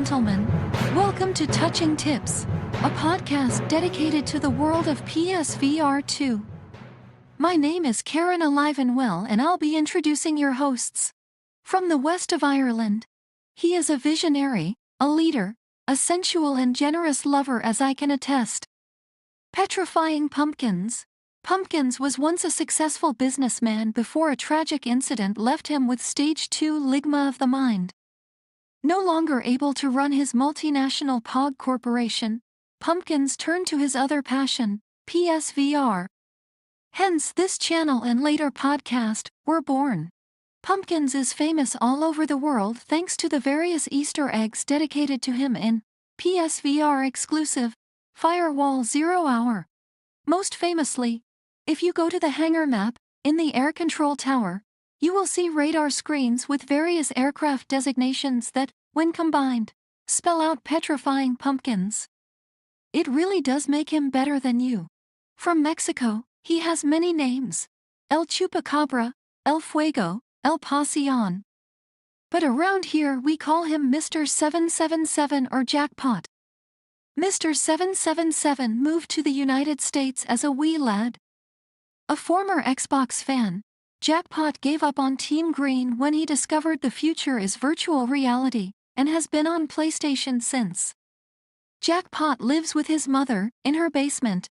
gentlemen, welcome to Touching Tips, a podcast dedicated to the world of PSVR 2. My name is Karen Alive and Well, and I'll be introducing your hosts. From the west of Ireland, he is a visionary, a leader, a sensual and generous lover, as I can attest. Petrifying Pumpkins. Pumpkins was once a successful businessman before a tragic incident left him with stage 2 ligma of the mind. No longer able to run his multinational POG corporation, Pumpkins turned to his other passion, PSVR. Hence this channel and later podcast were born. Pumpkins is famous all over the world thanks to the various Easter eggs dedicated to him in PSVR exclusive Firewall 0 Hour. Most famously, if you go to the hangar map in the air control tower, you will see radar screens with various aircraft designations that, when combined, spell out Petrifying Pumpkins. It really does make him better than you. From Mexico, he has many names: El Chupacabra, El Fuego, El Pasión. But around here we call him Mr. 777 or Jackpot. Mr. 777 moved to the United States as a wee lad. A former Xbox fan, Jackpot gave up on Team Green when he discovered the future is virtual reality, and has been on PlayStation since. Jackpot lives with his mother in her basement.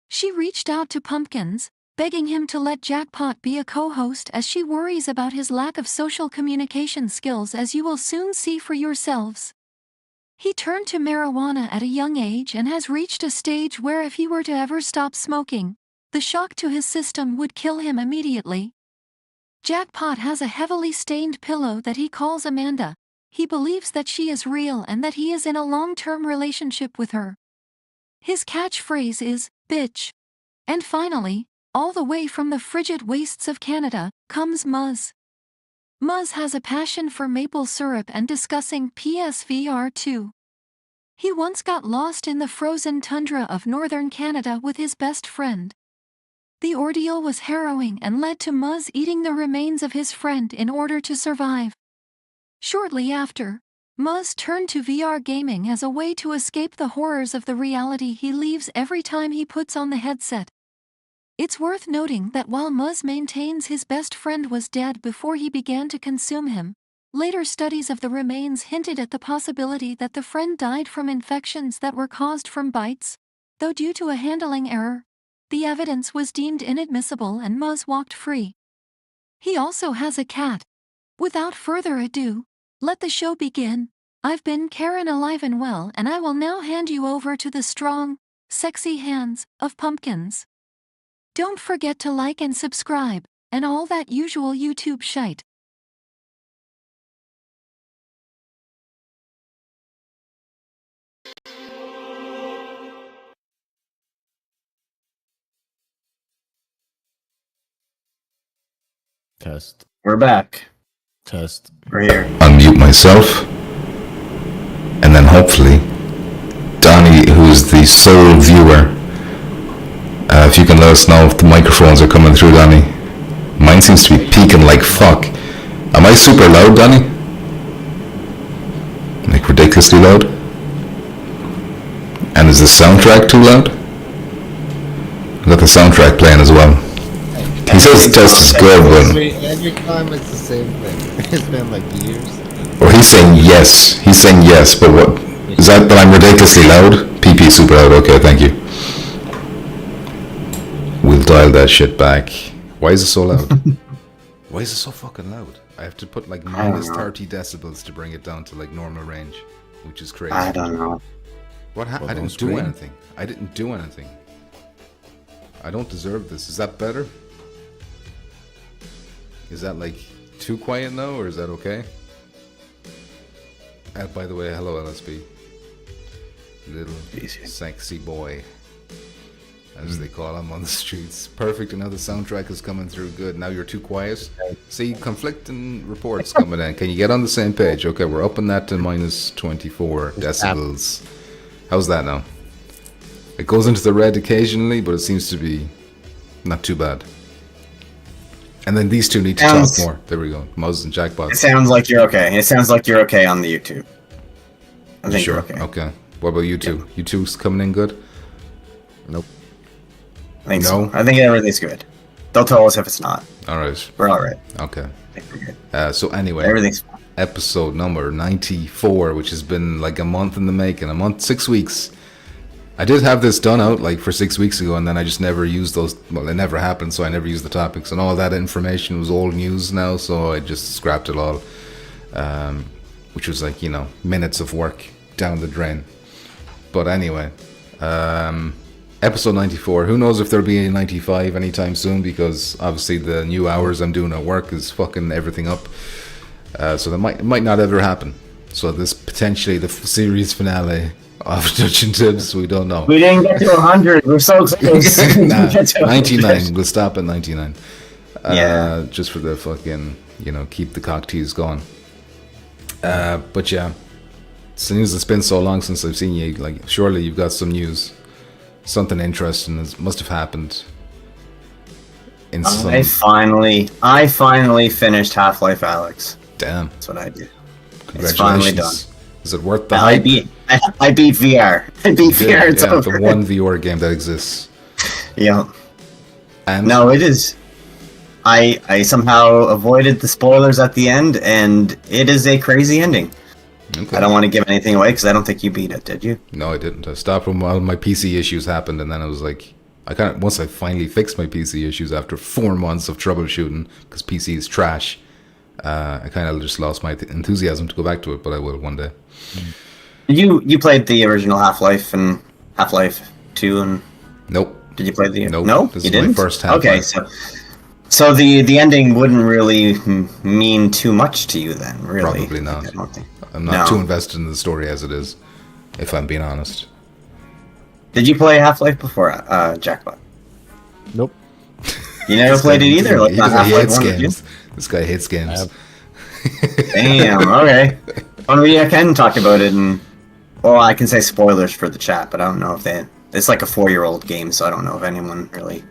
She reached out to Pumpkins, begging him to let Jackpot be a co-host as she worries about his lack of social communication skills, as you will soon see for yourselves. He turned to marijuana at a young age and has reached a stage where if he were to ever stop smoking, the shock to his system would kill him immediately. Jackpot has a heavily stained pillow that he calls Amanda. He believes that she is real and that he is in a long-term relationship with her. His catchphrase is, "Bitch." And finally, all the way from the frigid wastes of Canada, comes Muzz. Muzz has a passion for maple syrup and discussing PSVR 2. He once got lost in the frozen tundra of northern Canada with his best friend. The ordeal was harrowing and led to Muzz eating the remains of his friend in order to survive. Shortly after, Muzz turned to VR gaming as a way to escape the horrors of the reality he leaves every time he puts on the headset. It's worth noting that while Muzz maintains his best friend was dead before he began to consume him, later studies of the remains hinted at the possibility that the friend died from infections that were caused from bites, though due to a handling error, the evidence was deemed inadmissible and Muzz walked free. He also has a cat. Without further ado, let the show begin. I've been Karen Alive and Well, and I will now hand you over to the strong, sexy hands of Pumpkins. Don't forget to like and subscribe, and all that usual YouTube shite. Test. We're back. Test. We're here. Unmute myself, and then hopefully Donnie, who's the sole viewer, if you can let us know if the microphones are coming through, Donnie. Mine seems to be peaking like fuck. Am I super loud, Donnie? Like ridiculously loud? And is the soundtrack too loud? I've got the soundtrack playing as well. He says the test is good, but... Every time it's the same thing. It's been like years. Or he's saying yes. He's saying yes, but what? Is that I'm ridiculously loud? PP super loud, okay, thank you. We'll dial that shit back. Why is it so loud? Why is it so fucking loud? I have to put like minus 30 decibels to bring it down to like normal range, which is crazy. I don't know. What happened? I didn't do anything. I didn't do anything. I don't deserve this. Is that better? Is that like too quiet now, or is that okay? By the way, hello LSB. Little sexy boy, as they call him on the streets. Perfect, and now the soundtrack is coming through good. Now you're too quiet. See, conflicting reports coming in. Can you get on the same page? Okay, we're upping that to minus 24 decibels. How's that now? It goes into the red occasionally, but it seems to be not too bad. And then these two need to talk more. There we go. Muzz and Jackpot. It sounds like you're okay. It sounds like you're okay on the YouTube. I think Sure. we're okay. Okay. What about you two? You two's coming in good? Nope. I think No? so. I think everything's good. They'll tell us if it's not. All right. We're all right. Okay. I think we're good. So anyway, Everything's fine. episode number 94, which has been like a month in the making, 6 weeks. I did have this done out like for 6 weeks ago, and then I just never used those. Well, it never happened, so I never used the topics, and all that information was old news now, so I just scrapped it all, which was like, minutes of work down the drain. But anyway, episode 94. Who knows if there'll be a 95 anytime soon, because obviously the new hours I'm doing at work is fucking everything up. So that might not ever happen. So this potentially the series finale of Touching Tips. We don't know. We didn't get to 100. We're so close. Nah, 99. We'll stop at 99. Yeah. Just for the fucking, keep the cocktease going. But yeah, since it's been so long since I've seen you, like, surely you've got some news. Something interesting must have happened. I finally finished Half-Life Alyx. Damn. That's what I did. Congratulations. It's finally done. Is it worth the I hype? beat VR. I beat VR. It's over. The one VR game that exists. Yeah. And No, it is. I somehow avoided the spoilers at the end, and it is a crazy ending. Okay. I don't want to give anything away because I don't think you beat it, did you? No, I didn't. I stopped when all my PC issues happened, and then I was like, once I finally fixed my PC issues after 4 months of troubleshooting, because PC is trash, I kind of just lost my enthusiasm to go back to it, but I will one day. You played the original Half-Life and Half-Life 2, and Nope. did you play the? Nope. No, This you is my didn't. first Half-Life. Okay, so the ending wouldn't really mean too much to you then, really. Probably not. I don't think. I'm not No. too invested in the story as it is, if I'm being honest. Did you play Half-Life before, Jackpot? Nope. You never played it either. Like not He Half-Life hates 1, did you? games. This guy hates games. Damn. Okay. Well, maybe I can talk about it, and I can say spoilers for the chat, but I don't know if they. It's like a 4-year-old game, so I don't know if anyone really.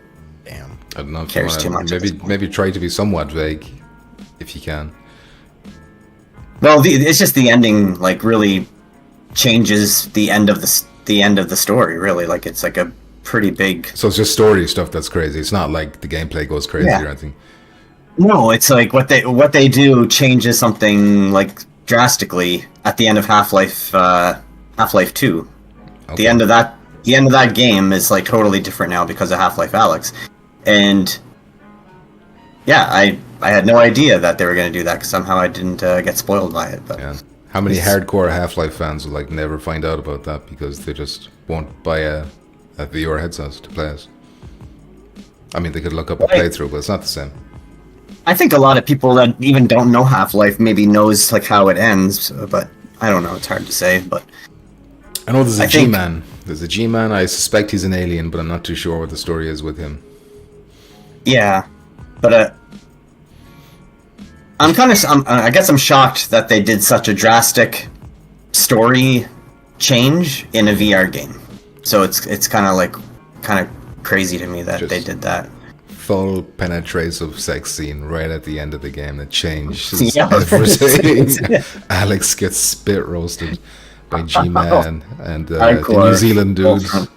Damn. I don't know if Cares you too want much to. at this point. Maybe try to be somewhat vague, if you can. Well, it's just the ending, like, really changes the end of the story. Really, like it's like a pretty big. So it's just story stuff that's crazy. It's not like the gameplay goes crazy Yeah. or anything. No, it's like what they do changes something like drastically at the end of Half-Life 2. Okay. The end of that game is like totally different now because of Half-Life Alyx, and yeah, I had no idea that they were going to do that because somehow I didn't get spoiled by it. But Yeah. How many hardcore Half-Life fans will like never find out about that because they just won't buy a VR headset to play it? I mean, they could look up a Right. playthrough, but it's not the same. I think a lot of people that even don't know Half-Life maybe knows like how it ends, but I don't know. It's hard to say, but I know there's a I think- G-Man. There's a G-Man. I suspect he's an alien, but I'm not too sure what the story is with him. yeah, but I guess I'm shocked that they did such a drastic story change in a VR game. So it's kind of crazy to me that they Just- did that. Full penetrative sex scene right at the end of the game that changed Yeah. everything. Alyx gets spit roasted by G-Man and the Hardcore. New Zealand dudes. Awesome.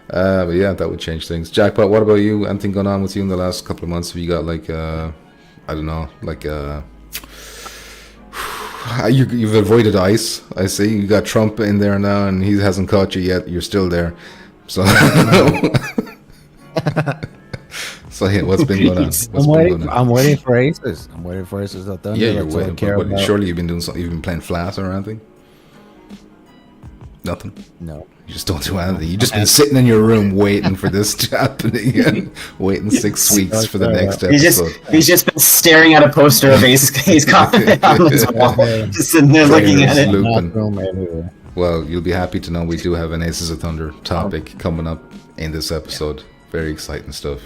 But yeah, that would change things. Jackpot, what about you? Anything going on with you in the last couple of months? Have you got like, I don't know, like you've avoided ICE, I see. You got Trump in there now and he hasn't caught you yet. You're still there. So... So yeah, what's been going on? What's been going on? I'm waiting for Aces. I'm waiting for Aces of Thunder. Yeah, you're That's all I waiting. care But about. surely you've been doing something. You've been playing Flat or anything. Nothing. No. You just don't do anything. You've just been sitting in your room waiting for this to happen again, waiting 6 weeks for the next episode. He's just been staring at a poster of Ace Combat on his wall, just sitting there looking at it. Loop. Not Looping. room anywhere. Well, you'll be happy to know we do have an Aces of Thunder topic coming up in this episode. Very exciting stuff.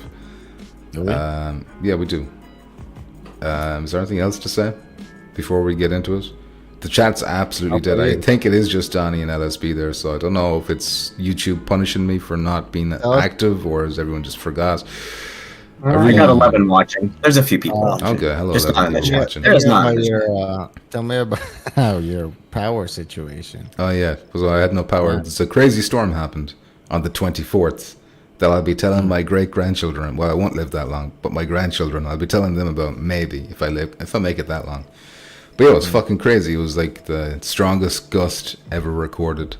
Really? Yeah, we do. Is there anything else to say before we get into it? The chat's absolutely dead. I think it is just Donnie and LSB there, so I don't know if it's YouTube punishing me for not being active or is everyone just forgot. I got 11 watching. There's a few people watching. Okay, hello, Just not in the 11 chat. watching. There's not. Tell me about your power situation. Oh yeah, because I had no power. It's a crazy storm happened on the 24th that I'll be telling my great grandchildren. Well, I won't live that long, but my grandchildren, I'll be telling them about maybe if I make it that long. But yeah, it was fucking crazy. It was like the strongest gust ever recorded.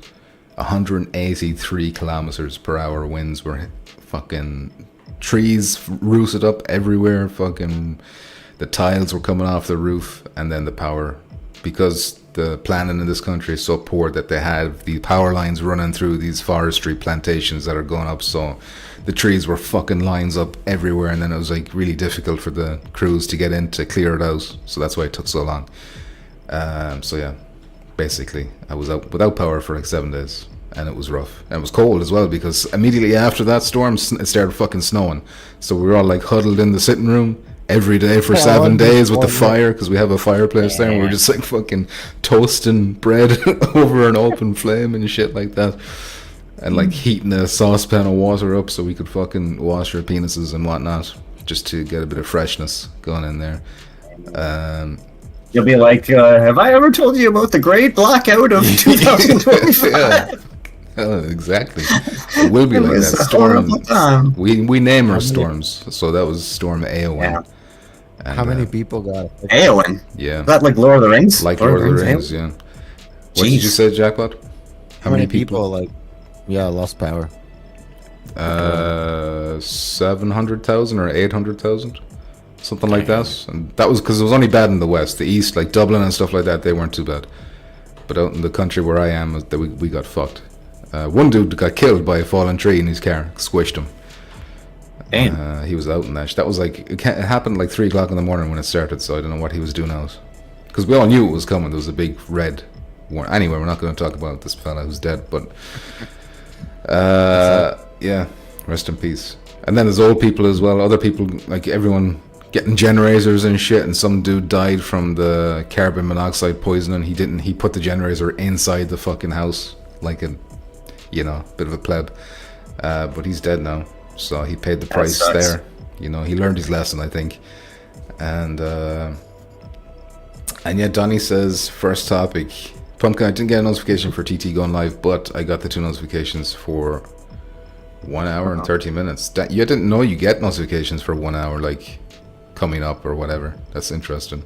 183 kilometers per hour winds were fucking trees rooted up everywhere. Fucking the tiles were coming off the roof, and then the power, because the planning in this country is so poor that they have the power lines running through these forestry plantations that are going up, so the trees were fucking lines up everywhere, and then it was like really difficult for the crews to get in to clear it out, so that's why it took so long. So yeah, basically I was out without power for like 7 days, and it was rough, and it was cold as well, because immediately after that storm it started fucking snowing, so we were all like huddled in the sitting room every day for 7 days with the fire, because we have a fireplace there, and we were just like fucking toasting bread over an open flame and shit like that, and like heating a saucepan of water up so we could fucking wash our penises and whatnot, just to get a bit of freshness going in there. You'll be like, have I ever told you about the great blackout of 2025? Yeah. Exactly. It will be It like was that. a horrible time. We name our storms, so that was Storm Aowen. Yeah. And, How many people got it? Aowen. Yeah. Is that like Lord of the Rings? Like Lord of the Rings, yeah. What did you say, Jackpot? How many people lost power? 700,000 or 800,000, something like that. And that was because it was only bad in the west. The east, like Dublin and stuff like that, they weren't too bad. But out in the country where I am, we got fucked. One dude got killed by a fallen tree in his car, squished him. Damn. He was out in that. That was like, it happened like 3 o'clock in the morning when it started, so I don't know what he was doing out. Because we all knew it was coming. There was a big red warning. Anyway, we're not going to talk about this fella who's dead, but yeah, rest in peace. And then there's old people as well, other people, like everyone getting generators and shit, and some dude died from the carbon monoxide poisoning. He put the generator inside the fucking house, like a, bit of a pleb. But he's dead now, so he paid the price there. He learned his lesson, I think. And yeah, Donnie says, first topic, Pumpkin, I didn't get a notification for TT going live, but I got the 2 notifications for 1 hour and 30 minutes. You didn't know you get notifications for 1 hour, like, coming up or whatever. That's interesting.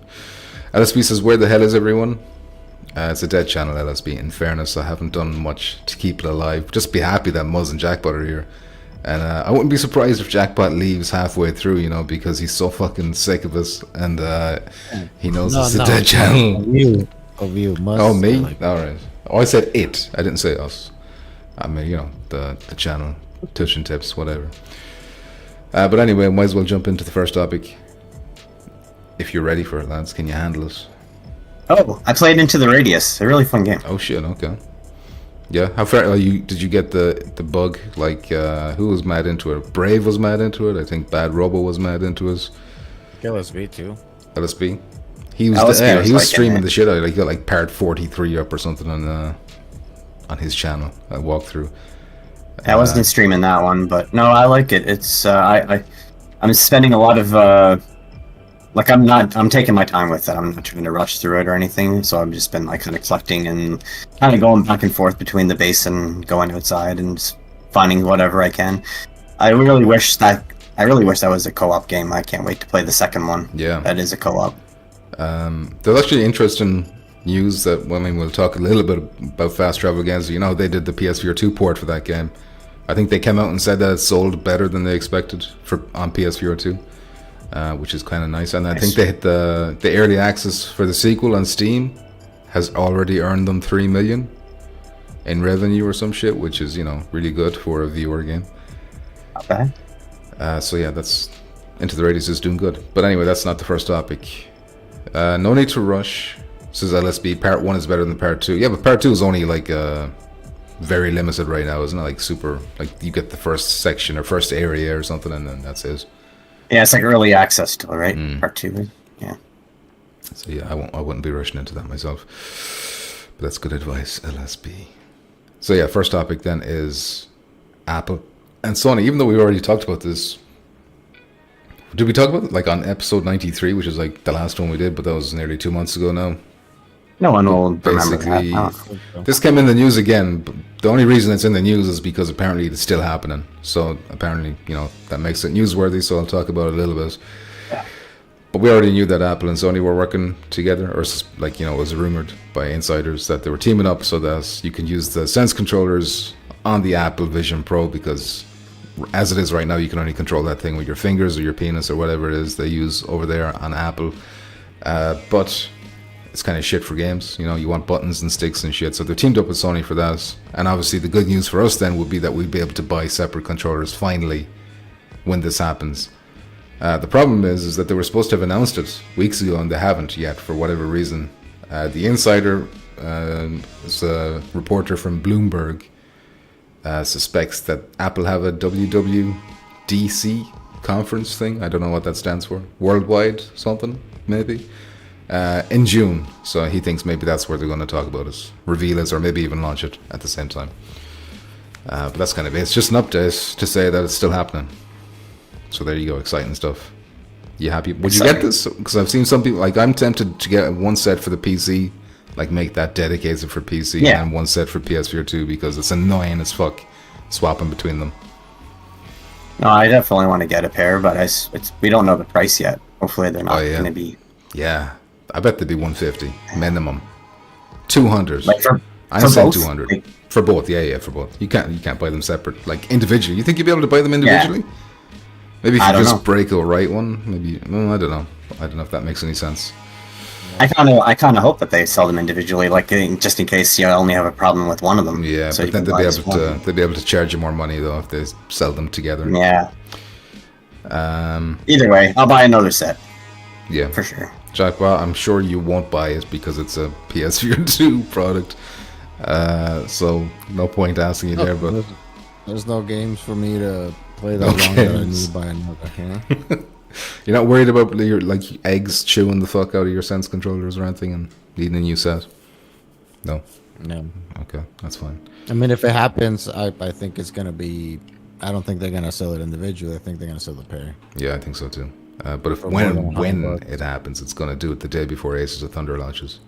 LSB says, where the hell is everyone? It's a dead channel, LSB. In fairness, I haven't done much to keep it alive. Just be happy that Muzz and Jackpot are here. And I wouldn't be surprised if Jackpot leaves halfway through, because he's so fucking sick of us, and he knows it's a dead channel. Of you, Muzz. Oh, me? Alright. Oh, I said it. I didn't say us. I mean, the channel, Touching Tips, whatever. But anyway, might as well jump into the first topic. If you're ready for it, lads, can you handle it? Oh, I played Into the Radius. A really fun game. Oh shit, okay. Yeah, how far did you get the bug? Like, who was mad into it? Brave was mad into it. I think Bad Robo was mad into it. LSB too. LSB. He was streaming the shit out. Like, he got like part 43 up or something on his channel. I walked through. I wasn't streaming that one, but no, I like it. It's I'm spending a lot of I'm taking my time with it. I'm not trying to rush through it or anything. So I've just been like kind of collecting and kind of going back and forth between the base and going outside and just finding whatever I can. I really wish that was a co-op game. I can't wait to play the second one. Yeah, that is a co-op. There's actually interesting news that we'll talk a little bit about fast travel games. They did the PSVR 2 port for that game. I think they came out and said that it sold better than they expected on PSVR 2, which is kind of nice. And I think they hit the early access for the sequel on Steam has already earned them 3 million in revenue or some shit, which is really good for a viewer game. Okay. So yeah, that's Into the Radius is doing good. But anyway, that's not the first topic. No need to rush, says LSB. Part 1 is better than part 2. Yeah, but part 2 is only like very limited right now, isn't it? Like super, like you get the first section or first area or something, and then that's it. Yeah, it's like early access still, right? Part 2. Yeah. So yeah, I wouldn't be rushing into that myself. But that's good advice, LSB. So yeah, first topic then is Apple and Sony. Even though we already talked about this Did we talk about like on episode 93, which is like the last one we did, but that was nearly 2 months ago now. No one will remember Basically, that. this came in the news again. But the only reason it's in the news is because apparently it's still happening. So apparently, that makes it newsworthy. So I'll talk about it a little bit. But we already knew that Apple and Sony were working together, or like, it was rumored by insiders that they were teaming up so that you can use the Sense controllers on the Apple Vision Pro, because as it is right now, you can only control that thing with your fingers or your penis or whatever it is they use over there on Apple. But it's kind of shit for games. You want buttons and sticks and shit. So they're teamed up with Sony for that. And obviously the good news for us then would be that we'd be able to buy separate controllers finally when this happens. The problem is that they were supposed to have announced it weeks ago and they haven't yet for whatever reason. The insider, is a reporter from Bloomberg, suspects that Apple have a WWDC conference thing. I don't know what that stands for. Worldwide something, maybe. In June. So he thinks maybe that's where they're going to talk about it. Reveal it or maybe even launch it at the same time. But that's kind of it. It's just an update to say that it's still happening. So there you go, exciting stuff. You happy? Would you get this? Because I've seen some people, like I'm tempted to get one set for the PC, like make that dedicated for PC, and one set for PSVR 2 because it's annoying as fuck swapping between them. No, I definitely want to get a pair, but we don't know the price yet. Hopefully they're not going to be... Yeah, I bet they'd be 150 minimum. 200. Like I'm saying 200. Like, for both, yeah, for both. You can't buy them separate, like individually. You think you'd be able to buy them individually? Yeah. Maybe if you just break a right one, maybe. No, I don't know. I don't know if that makes any sense. I kind of hope that they sell them individually, like just in case you only have a problem with one of them. Yeah, so but then they'd be able to charge you more money though if they sell them together. Yeah. Either way, I'll buy another set. Yeah, for sure. Jack, well, I'm sure you won't buy it because it's a PSVR 2 product. So no point asking you there, but there's no games for me to play that long that I need to buy another. You're not worried about your eggs chewing the fuck out of your Sense controllers or anything and needing a new set? No. Okay, that's fine. I mean, if it happens, I think it's gonna be. I don't think they're gonna sell it individually. I think they're gonna sell the pair. Yeah, I think so too. But if when it happens, it's gonna do it the day before Aces of Thunder launches,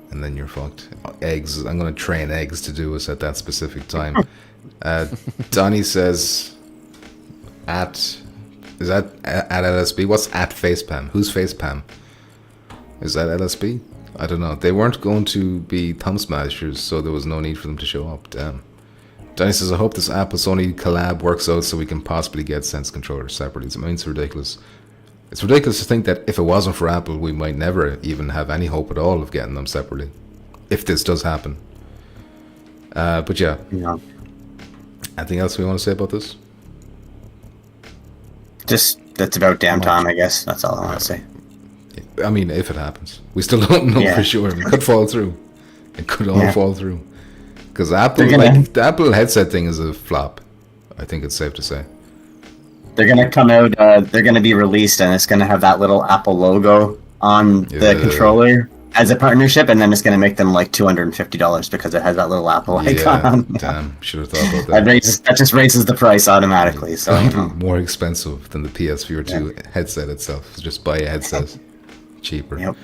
and then you're fucked. Eggs. I'm gonna train eggs to do us at that specific time. Donnie says, is that at LSB? What's at Facepam? Who's Facepam? Is that LSB? I don't know. They weren't going to be thumb smashers, so there was no need for them to show up. Damn. Donnie says, I hope this Apple Sony collab works out so we can possibly get Sense controllers separately. I mean, it's ridiculous. It's ridiculous to think that if it wasn't for Apple, we might never even have any hope at all of getting them separately. If this does happen. But yeah. Anything else we want to say about this? Just that's about damn time, I guess. That's all I want to say. I mean, if it happens, we still don't know for sure. It could fall through. It could all fall through. Because Apple, the Apple headset thing is a flop. I think it's safe to say. They're gonna come out. They're gonna be released, and it's gonna have that little Apple logo on the controller as a partnership, and then it's gonna make them like $250 because it has that little Apple icon. Damn, should have thought about that. That just raises the price automatically. So more expensive than the PSVR 2 headset itself. Just buy a headset, cheaper. Yep.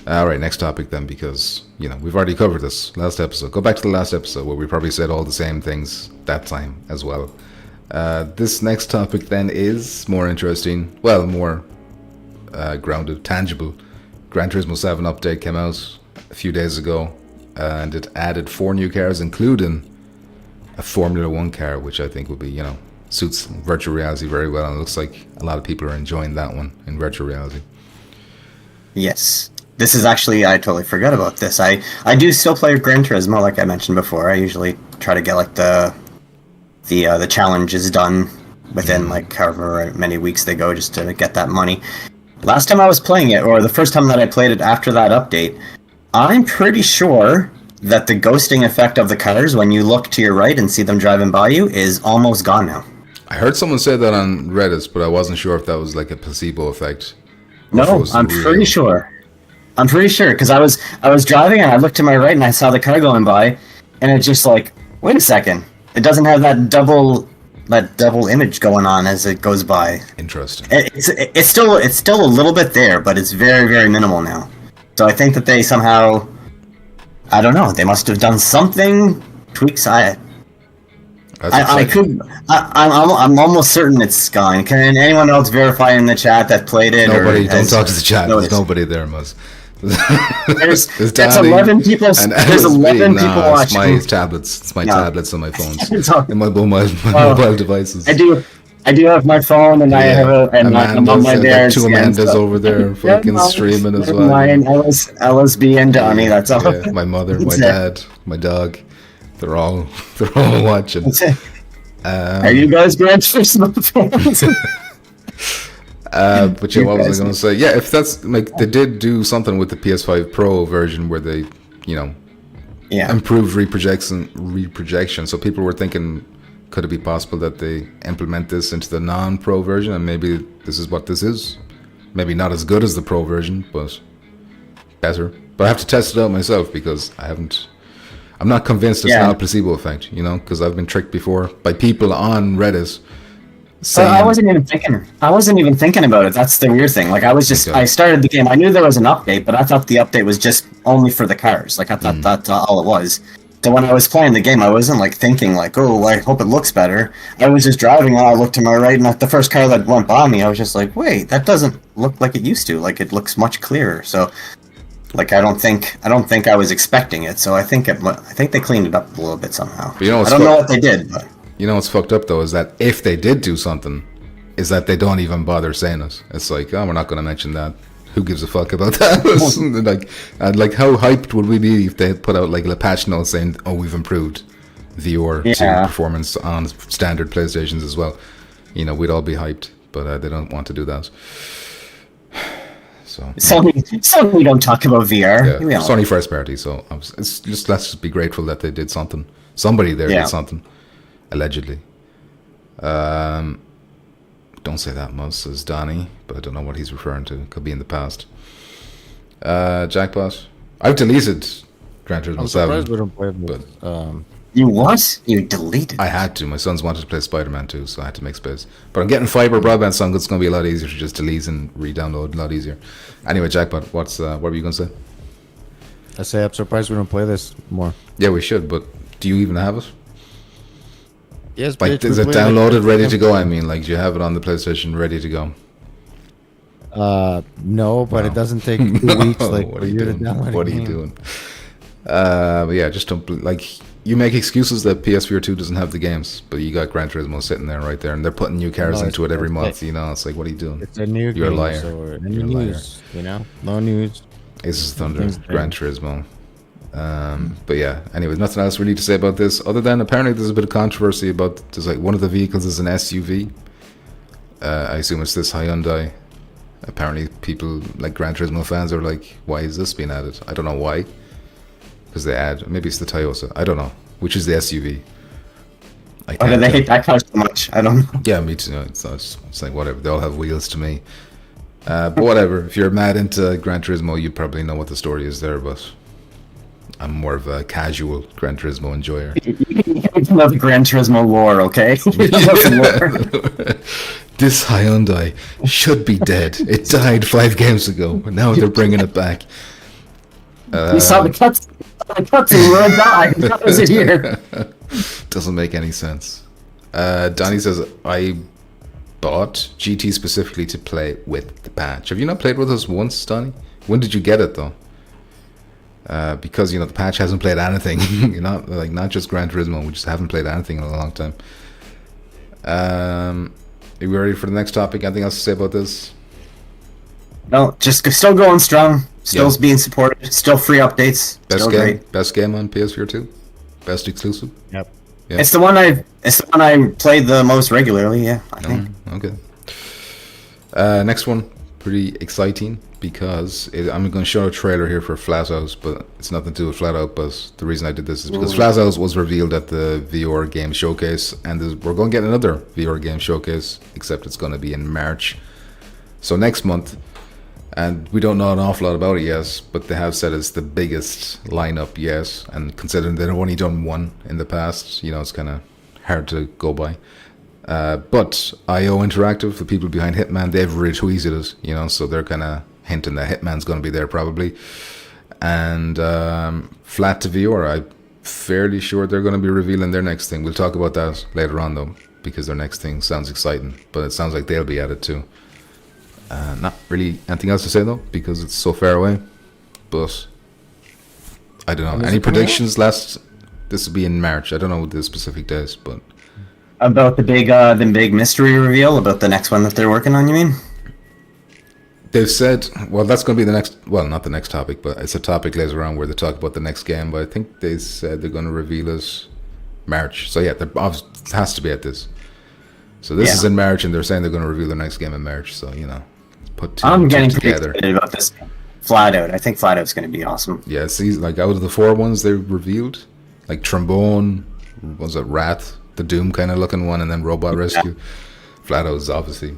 All right, next topic then, because we've already covered this last episode. Go back to the last episode where we probably said all the same things that time as well. This next topic then is more interesting. Well, more grounded, tangible. Gran Turismo 7 update came out a few days ago, and it added 4 new cars, including a Formula 1 car, which I think will be, suits virtual reality very well, and it looks like a lot of people are enjoying that one in virtual reality. Yes. This is actually, I totally forgot about this. I do still play Gran Turismo, like I mentioned before. I usually try to get like the challenges done within like however many weeks they go just to get that money. Last time I was playing it, or the first time that I played it after that update, I'm pretty sure that the ghosting effect of the cars when you look to your right and see them driving by you is almost gone now. I heard someone say that on Reddit, but I wasn't sure if that was like a placebo effect. No, I'm pretty sure. I'm pretty sure, because I was driving and I looked to my right and I saw the car going by, and it's just like, wait a second, it doesn't have that double that double image going on as it goes by. Interesting. It's still a little bit there, but it's very, very minimal now. So I think that they somehow, I don't know, they must have done something tweaks. I'm almost certain it's gone. Can anyone else verify in the chat that played it? Nobody. Don't talk to the chat. There's nobody there, Muzz. There's 11 people. There's 11 people watching. It's my tablets. It's my tablets on my phones. And my mobile devices. I do have my phone, and I have I'm on my there. Two Amandas over there, fucking streaming as well. Mine, LSB, and Donnie. That's all. Yeah, my mother, my dad, my dog. They're all watching. Are you guys Gran Turismo fans? But yeah, what was I going to say? Yeah, if that's like they did do something with the PS5 Pro version where they, improved reprojection. So people were thinking, could it be possible that they implement this into the non-Pro version, and maybe this is what this is? Maybe not as good as the Pro version, but better. But I have to test it out myself because I'm not convinced it's not a placebo effect, because I've been tricked before by people on Reddit. I wasn't even thinking about it. That's the weird thing. Like I started the game. I knew there was an update, but I thought the update was just only for the cars. Like I thought that's all it was. So when I was playing the game, I wasn't like thinking like, oh, I hope it looks better. I was just driving and I looked to my right, and the first car that went by me, I was just like, wait, that doesn't look like it used to. Like it looks much clearer. So, like I don't think I was expecting it. So I think they cleaned it up a little bit somehow. But I don't know what they did, but. You know what's fucked up though is that if they did do something, is that they don't even bother saying it. It's like, oh, we're not going to mention that. Who gives a fuck about that? like how hyped would we be if they had put out like a patch note saying, oh, we've improved VR to performance on standard PlayStations as well. We'd all be hyped, but they don't want to do that. So Sony don't talk about VR. Yeah, Sony first party. So let's just be grateful that they did something. Somebody there did something. Allegedly. Don't say that, Muzz, says Donnie, but I don't know what he's referring to. Could be in the past. Jackpot. I've deleted Gran Turismo 7. We don't play it, but you what? You deleted? I had to. My sons wanted to play Spider-Man 2, so I had to make space. But I'm getting fiber broadband, so it's going to be a lot easier to just delete and re-download. A lot easier. Anyway, Jackpot, what were you going to say? I say I'm surprised we don't play this more. Yeah, we should, but do you even have it? Yes, like, is it downloaded, ready to go? I mean, like, do you have it on the PlayStation ready to go? No, but it doesn't take 2 weeks. Like, what are you doing? What are you doing? But yeah, just don't you make excuses that PSVR 2 doesn't have the games, but you got Gran Turismo sitting there right there, and they're putting new cars into it every month. It's like, what are you doing? It's a new You're game, a liar. So any news, no news. Aces of Thunder, Gran Turismo. But yeah, anyway, nothing else really to say about this other than apparently there's a bit of controversy about there's like one of the vehicles is an SUV. I assume it's this Hyundai. Apparently people like Gran Turismo fans are like, why is this being added? I don't know why, because they add, maybe it's the Toyota, I don't know which is the SUV. Why do they hate that car so much? I don't know. Yeah, me too. It's like whatever, they all have wheels to me. But whatever, if you're mad into Gran Turismo, you probably know what the story is there, but I'm more of a casual Gran Turismo enjoyer. You love the Gran Turismo lore, okay? This Hyundai should be dead. It died 5 games ago, but now they're bringing it back. You saw the cuts. Where it died. How is it here? Doesn't make any sense. Donnie says, I bought GT specifically to play with the patch. Have you not played with us once, Donnie? When did you get it, though? Because the patch hasn't played anything. Not just Gran Turismo, we just haven't played anything in a long time. Are we ready for the next topic? Anything else to say about this? No, just still going strong. Still being supported. Still free updates. Best still game. Great. Best game on PSVR 2. Best exclusive. Yep. It's the one I played the most regularly. Yeah, I think. Okay. Next one, pretty exciting because I'm going to show a trailer here for Flat2VR, but it's nothing to do with Flat2VR. But the reason I did this is because Flat2VR was revealed at the VR game showcase, and we're going to get another VR game showcase, except it's going to be in March, so next month. And we don't know an awful lot about it yet, but they have said it's the biggest lineup yet, and considering they've only done one in the past, it's kind of hard to go by. But IO Interactive, the people behind Hitman, they've retweeted it, you know, so they're kind of hinting that Hitman's going to be there probably. And Flat2VR, I'm fairly sure they're going to be revealing their next thing. We'll talk about that later on, though, because their next thing sounds exciting. But it sounds like they'll be at it, too. Not really anything else to say, though, because it's so far away. But I don't know. Any predictions? This will be in March. I don't know the specific days, but... About the big mystery reveal about the next one that they're working on, you mean? They've said, well, that's going to be the next, well, not the next topic, but it's a topic later on where they talk about the next game, but I think they said they're going to reveal it March. So yeah, it has to be at this. So this is in March, and they're saying they're going to reveal their next game in March, so, you know, put two I'm getting together. pretty excited about this Flat Out. I think Flat Out's going to be awesome. Yeah, see, like out of the 4 ones they revealed, like Trombone, was it Wrath, the Doom kind of looking one, and then Robot Rescue. Flat Out is obviously,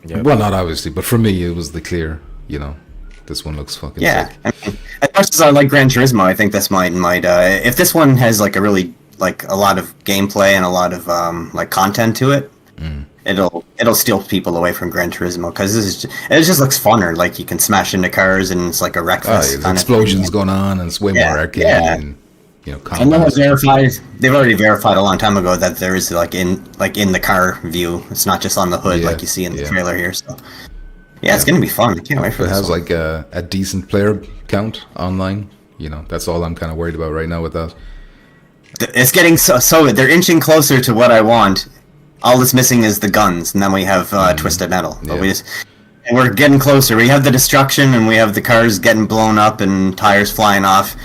well, not obviously, but for me it was the clear, you know, this one looks fucking sick. I mean, as much as I like Gran Turismo, I think this might if this one has like a really like a lot of gameplay and a lot of like content to it, it'll steal people away from Gran Turismo because it just looks funner. Like you can smash into cars and it's like a wreck fest. There's explosions going on and it's way more arcade. And, you know, and they've already verified a long time ago that there is like in the car view. It's not just on the hood like you see in the trailer here. So it's gonna be fun. I can't wait for it. This has one. like a decent player count online. You know, that's all I'm kind of worried about right now with that. It's getting so they're inching closer to what I want. All that's missing is the guns, and then we have Twisted Metal. But we're getting closer. We have the destruction, and we have the cars getting blown up and tires flying off.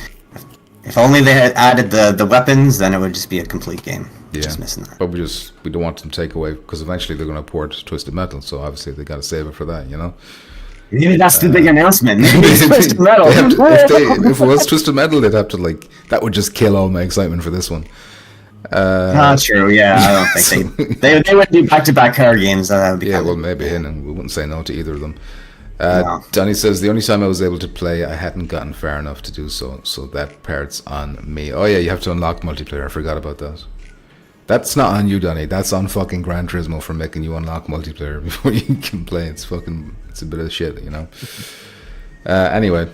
If only they had added the weapons, then it would just be a complete game. Yeah, just missing that. But we don't want them to take away, because eventually they're going to port Twisted Metal, so obviously they got to save it for that, you know. Maybe that's the big announcement. Maybe it's Twisted Metal. If it was Twisted Metal, they'd have to that would just kill all my excitement for this one. Not true. Yeah, I don't think they would do back-to-back car games. That would be well, maybe, and we wouldn't say no to either of them. Donnie says the only time I was able to play, I hadn't gotten far enough to do so that part's on me. Oh yeah, you have to unlock multiplayer. I forgot about that. That's not on you, Donnie. That's on fucking Gran Turismo for making you unlock multiplayer before you can play. It's a bit of shit, you know. Anyway,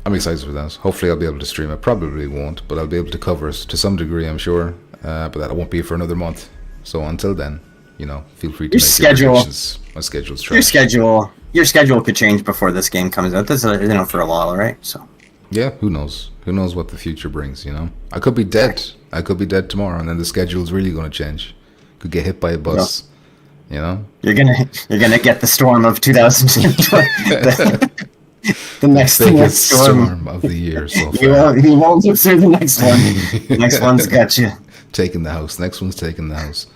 I'm excited for that. Hopefully I'll be able to stream it. Probably won't, but I'll be able to cover it to some degree, I'm sure. But that won't be for another month. So until then, you know, feel free to make your predictions. My schedule's trash. Your schedule could change before this game comes out. That's for a while, right? So. Yeah, who knows? Who knows what the future brings? You know, I could be dead. I could be dead tomorrow, and then the schedule's really going to change. Could get hit by a bus. Yeah. You know, you're gonna get the storm of 2020. The next storm of the year. So he won't live through the next one. The next one's got you. Taking the house. Next one's taking the house.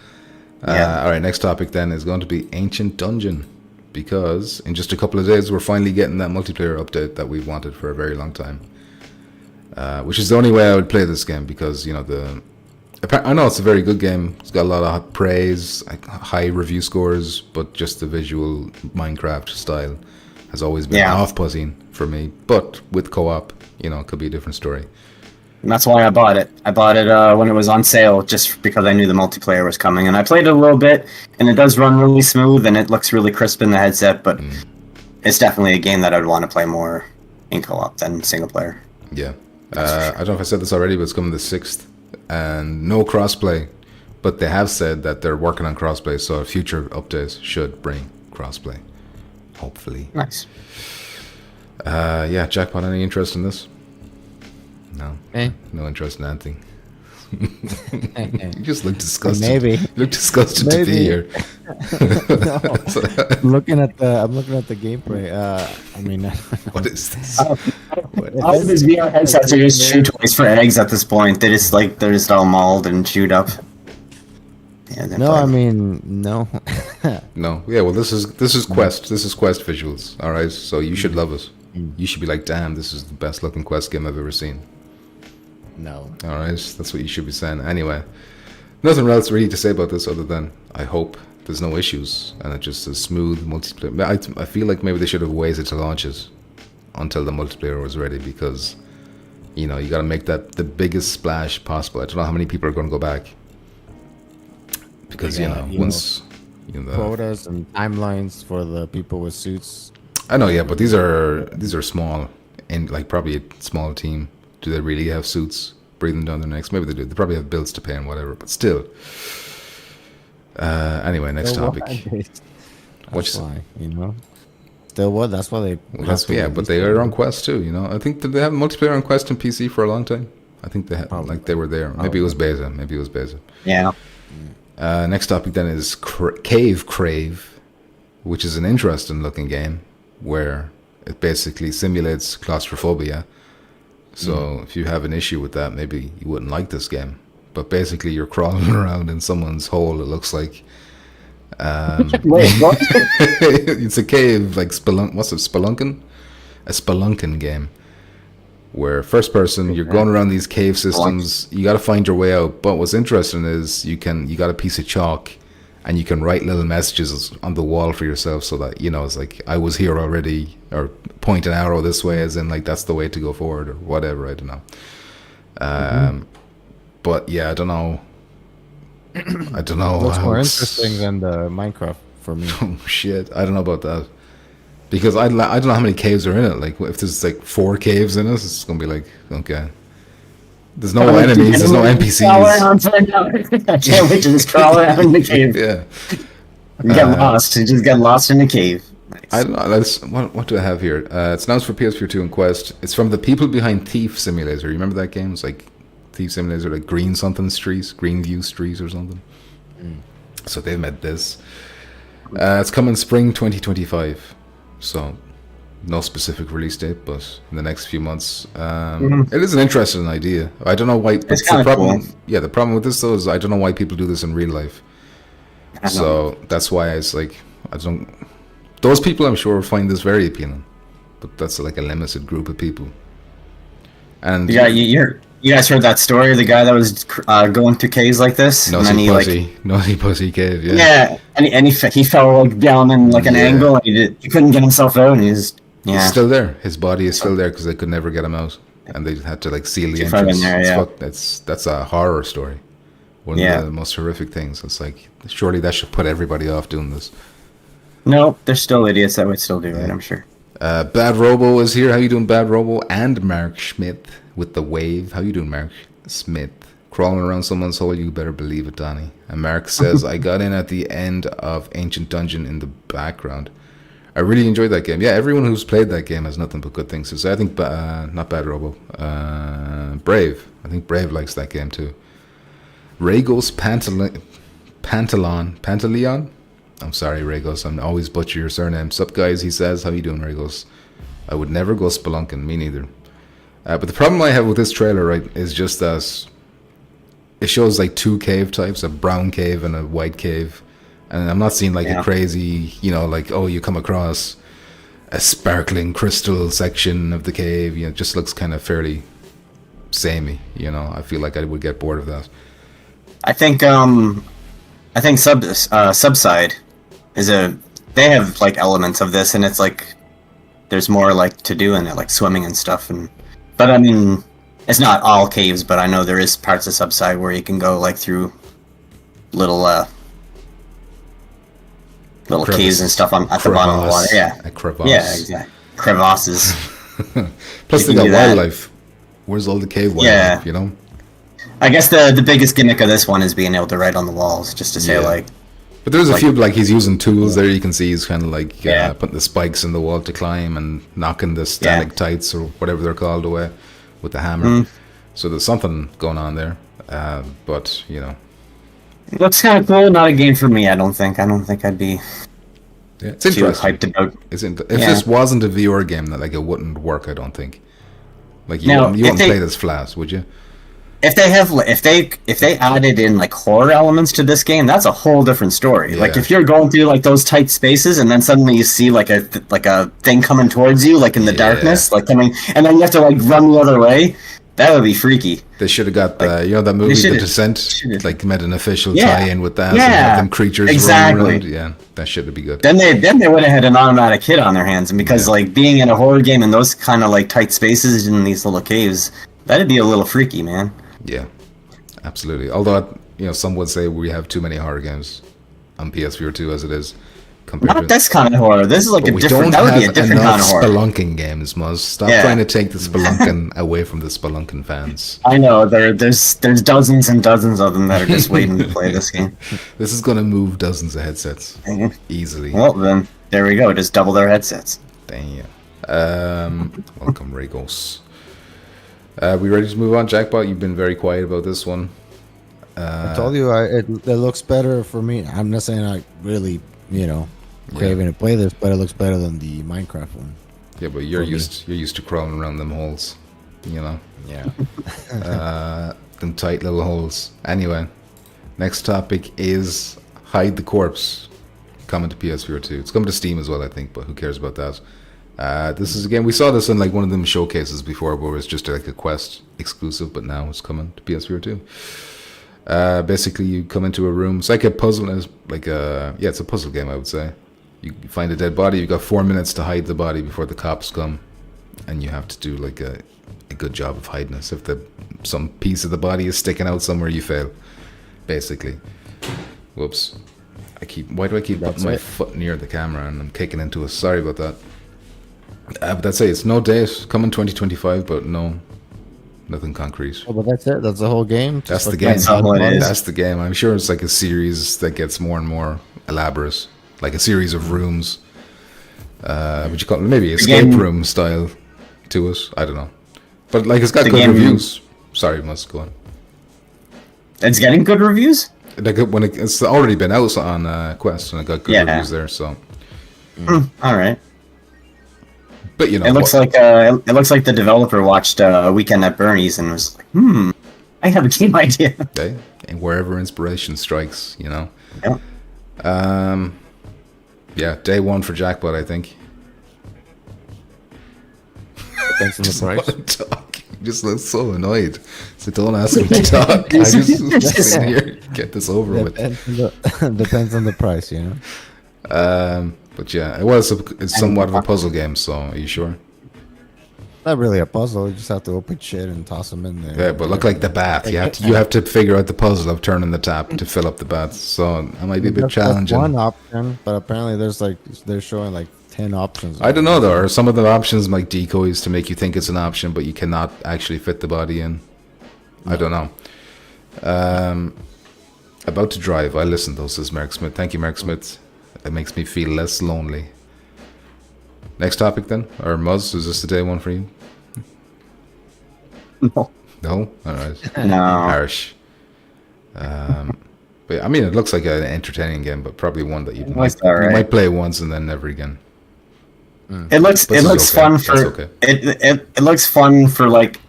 All right. Next topic then is going to be Ancient Dungeon, because in just a couple of days we're finally getting that multiplayer update that we've wanted for a very long time. Which is the only way I would play this game, because you know I know it's a very good game. It's got a lot of praise, high review scores, but just the visual Minecraft style has always been off-putting for me. But with co-op, you know, it could be a different story. And that's why I bought it. I bought it when it was on sale, just because I knew the multiplayer was coming. And I played it a little bit, and it does run really smooth, and it looks really crisp in the headset, but it's definitely a game that I'd want to play more in co-op than single player. Yeah. I don't know if I said this already, but it's coming the 6th. And no crossplay. But they have said that they're working on crossplay, so future updates should bring crossplay. Hopefully. Nice. Jackpot, any interest in this? No. No interest in anything. You just look disgusted. Maybe. You look disgusted to be here. I'm looking at the gameplay. I mean, what is this? All of his VR headsets are just chew toys for eggs at this point. They're just all mauled and chewed up. Yeah, no, I mean, no. No. Yeah, well, this is Quest. This is Quest visuals. All right, so you should love it. You should be like, damn, this is the best looking Quest game I've ever seen. No. All right, that's what you should be saying. Anyway, nothing else really to say about this other than I hope there's no issues and it's just a smooth multiplayer. I feel like maybe they should have waited to launch it until the multiplayer was ready, because you know you got to make that the biggest splash possible. I don't know how many people are going to go back. because They you got, know once quotas and timelines for the people with suits. I know, yeah, but these are small, and like probably a small team. Do they really have suits breathing down their necks? Maybe they do. They probably have bills to pay and whatever. But still. Anyway, next topic. That's why, Still what? That's why they. Well, but they are on Quest too. I think that they have multiplayer on Quest and PC for a long time. I think they had, like they were there. Maybe it was beta. Yeah. Next topic then is Crave, which is an interesting looking game where it basically simulates claustrophobia. So if you have an issue with that, maybe you wouldn't like this game. But basically, you're crawling around in someone's hole. It looks like. Wait, what? It's a cave, like what's it? Spelunking? A spelunking game. Where first person, you're going around these cave systems. You got to find your way out. But what's interesting is you got a piece of chalk, and you can write little messages on the wall for yourself, so that it's like I was here already, or point an arrow this way, as in like that's the way to go forward, or whatever. I don't know. But yeah, I don't know. Looks more interesting than the Minecraft for me. Oh shit! I don't know about that. Because I don't know how many caves are in it. Like, if there's like 4 caves in it, it's gonna be like, okay. There's no enemies. There's no NPCs. I can't wait to just crawl around in the cave. Yeah. You get lost. You just get lost in the cave. Nice. What do I have here? It's announced for PS4 2 and Quest. It's from the people behind Thief Simulator. You remember that game? It's like Thief Simulator, like Green View Street or something. So they've made this. It's coming spring 2025. So, no specific release date, but in the next few months. It is an interesting idea. I don't know why. It's kind of cool. Yeah, the problem with this though is I don't know why people do this in real life. So that's why it's like those people I'm sure find this very appealing, but that's like a limited group of people. And yeah, you guys heard that story of the guy that was going through caves like this, Nosy Pussy cave. Yeah, and he fell like down in like an angle, and he couldn't get himself out, and he's still there. His body is still there because they could never get him out, and they had to like seal the entrance. That's a horror story. One of the most horrific things. It's like surely that should put everybody off doing this. No, there's still idiots that would still do it. I'm sure. Bad Robo is here. How you doing, Bad Robo? And Mark Schmidt with the wave. How you doing, Mark Smith? Crawling around someone's hole, you better believe it, Donnie. And Mark says, I got in at the end of Ancient Dungeon in the background. I really enjoyed that game. Yeah, everyone who's played that game has nothing but good things to say. I think, not Bad Robo, Brave. I think Brave likes that game too. Ragos Pantaleon? I'm sorry, Ragos. I'm always butcher your surname. Sup, guys, he says. How you doing, Ragos? I would never go spelunking. Me neither. But the problem I have with this trailer, right, is just that it shows like 2 cave types, a brown cave and a white cave. And I'm not seeing like a crazy, like, oh, you come across a sparkling crystal section of the cave. It just looks kind of fairly samey, I feel like I would get bored of that. I think Subside they have like elements of this, and it's like there's more like to do in it, like swimming and stuff, but I mean, it's not all caves, but I know there is parts of Subside where you can go like through little caves and stuff at the bottom of the water. Yeah, a crevasse. Yeah, exactly. Crevasses. Plus they got wildlife. Where's all the cave wildlife? I guess the biggest gimmick of this one is being able to write on the walls, just to say like. But there's a few like he's using tools there. You can see he's kind of like putting the spikes in the wall to climb and knocking the stalactites or whatever they're called away with the hammer. So there's something going on there. But it looks kind of cool. Not a game for me. I don't think I'd be. Yeah, it's interesting. Hyped about. If this wasn't a VR game, that like it wouldn't work. I don't think. Like you wouldn't play this flat, would you? If they added in like horror elements to this game, that's a whole different story. Like if you're going through like those tight spaces and then suddenly you see like a thing coming towards you, like in the darkness, like coming, and then you have to like run the other way. That would be freaky. They should have got that movie The Descent, like made an official tie-in with that. Yeah, and have them creatures running around. Yeah, that should be good. Then they would have had an automatic hit on their hands, and because like being in a horror game in those kind of like tight spaces in these little caves, that'd be a little freaky, man. Yeah, absolutely. Although some would say we have too many horror games on PSVR 2 as it is. Compared Not to this kind of horror. This is like a we different. don't That would be a have different kind enough of horror. spelunking games, Muzz. Stop trying to take the spelunking away from the spelunking fans. I know there's dozens and dozens of them that are just waiting to play this game. This is going to move dozens of headsets easily. Well then, there we go. Just double their headsets. Damn. Welcome, Regos. We ready to move on, Jackpot? You've been very quiet about this one. I told you it looks better for me. I'm not saying I really, craving to play this, but it looks better than the Minecraft one. Yeah, but you're used to crawling around them holes, Yeah. them tight little holes. Anyway, next topic is Hide the Corpse, coming to PSVR 2. It's coming to Steam as well, I think, but who cares about that? This is, again, we saw this in like one of them showcases before, where it was just like a Quest exclusive, but now it's coming to PSVR 2. Basically, you come into a room. It's like a puzzle. It's it's a puzzle game, I would say. You find a dead body. You got 4 minutes to hide the body before the cops come, and you have to do like a good job of hiding it. So if some piece of the body is sticking out somewhere, you fail. Basically. Whoops. Why do I keep putting my foot near the camera and I'm kicking into it? Sorry about that. But that's it. It's no date. Coming 2025, but nothing concrete. Oh, but that's it. That's the whole game. That's the like game. That's all it is. That's the game. I'm sure it's like a series that gets more and more elaborate, like a series of rooms. Would you call it maybe escape room style to it? I don't know, but like it's got good reviews. Sorry, must go on. It's getting good reviews. Like when it's already been out on Quest and it got good reviews there. So, All right. but It looks like the developer watched Weekend at Bernie's and was like, I have a game idea. Okay. And wherever inspiration strikes, Yeah. Yeah, day one for Jackpot, I think. Depends on the price. Want to talk. You just look so annoyed. So don't ask me to talk. I just sit here, get this over with. Depends on the price, But yeah, it's somewhat of a puzzle game. So are you sure? Not really a puzzle. You just have to open shit and toss them in there. Yeah, but look like the bath. You have to figure out the puzzle of turning the tap to fill up the bath. So that might be a bit challenging. That's one option, but apparently they're showing like 10 options. I don't know though. Are some of the options like decoys to make you think it's an option, but you cannot actually fit the body in? No. I don't know. About to drive. I listened though, says Mark Smith. Thank you, Mark Smith. It makes me feel less lonely. Next topic then, or Muzz, is this the day one for you? No. No? Alright. No. Harsh. But I mean, it looks like an entertaining game, but probably one that you might play once and then never again. It looks fun for it looks fun for like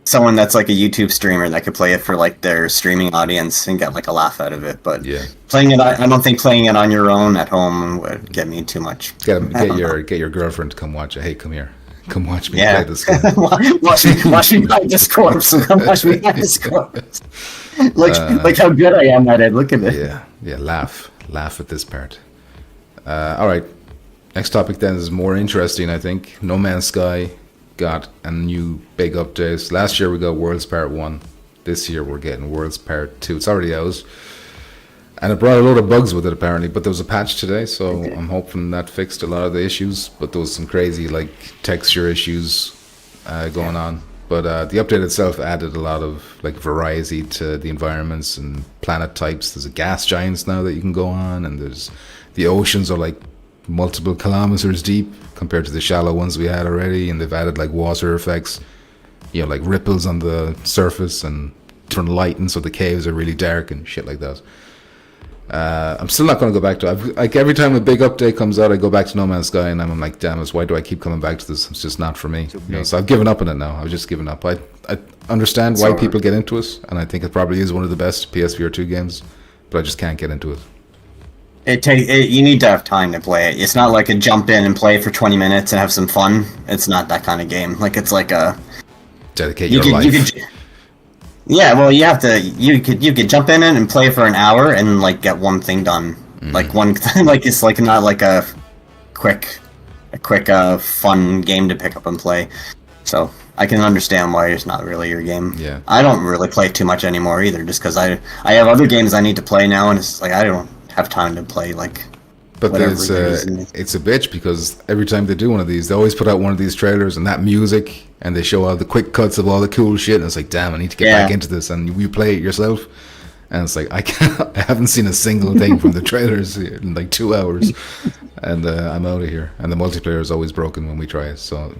someone that's like a YouTube streamer that could play it for like their streaming audience and get like a laugh out of it. But playing it, I don't think playing it on your own at home would get me too much. Get your girlfriend to come watch it. Hey, come here. Come watch me play this game. watch me hide this corpse. Come watch me hide this corpse. Like how good I am at it. Look at it. Yeah. Laugh at this part. All right. Next topic then is more interesting, I think. No Man's Sky got a new big update. Last year we got Worlds Part 1. This year we're getting Worlds Part 2. It's already out. And it brought a load of bugs with it apparently, but there was a patch today, so I'm hoping that fixed a lot of the issues. But there was some crazy like texture issues going on. But the update itself added a lot of like variety to the environments and planet types. There's a gas giants now that you can go on, and there's the oceans are like multiple kilometers deep compared to the shallow ones we had already, and they've added like water effects, like ripples on the surface and turn lighting so the caves are really dark and shit like that. I'm still not going to go back to it. Like every time a big update comes out, I go back to No Man's Sky and I'm like, damn it, why do I keep coming back to this? It's just not for me. So I've given up on it now. I've just given up. I understand why people get into it, and I think it probably is one of the best PSVR 2 games, but I just can't get into it. You need to have time to play it. It's not like a jump in and play for 20 minutes and have some fun. It's not that kind of game. Like it's like a dedicate your life. Yeah, well, you have to. You could jump in it and play for an hour and like get one thing done. Like one, like it's like not like a quick, fun game to pick up and play. So I can understand why it's not really your game. Yeah. I don't really play too much anymore either, just because I have other games I need to play now, and it's like I don't have time to play like. But it's a bitch because every time they do one of these, they always put out one of these trailers and that music, and they show all the quick cuts of all the cool shit, and it's like, damn, I need to get back into this, and you play it yourself, and it's like I haven't seen a single thing from the trailers in like 2 hours, and I'm out of here. And the multiplayer is always broken when we try it, so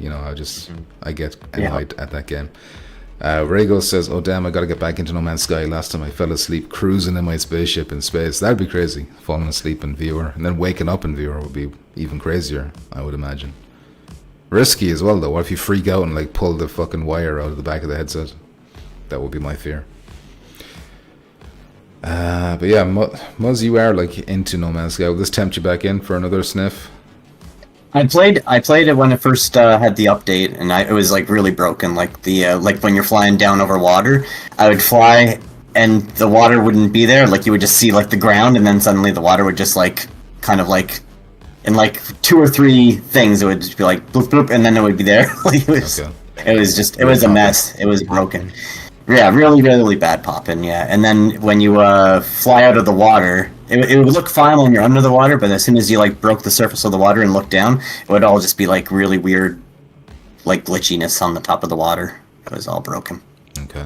I get annoyed at that game. Rego says, oh damn, I gotta get back into No Man's Sky. Last time I fell asleep cruising in my spaceship in space. That'd be crazy, falling asleep in VR. And then waking up in VR would be even crazier, I would imagine. Risky as well though. What if you freak out and like pull the fucking wire out of the back of the headset? That would be my fear. But yeah, Muzz, you are like into No Man's Sky. Will this tempt you back in for another sniff? I played it when it first had the update, and it was like really broken. Like the like when you're flying down over water, I would fly and the water wouldn't be there. Like you would just see like the ground, and then suddenly the water would just like kind of like in like 2 or 3 things. It would just be like bloop bloop, and then it would be there. Like it was a mess. It was broken. Yeah, really, really bad popping. Yeah, and then when you fly out of the water. It would look fine when you're under the water, but as soon as you like broke the surface of the water and looked down, it would all just be like really weird, like glitchiness on the top of the water. It was all broken. Okay.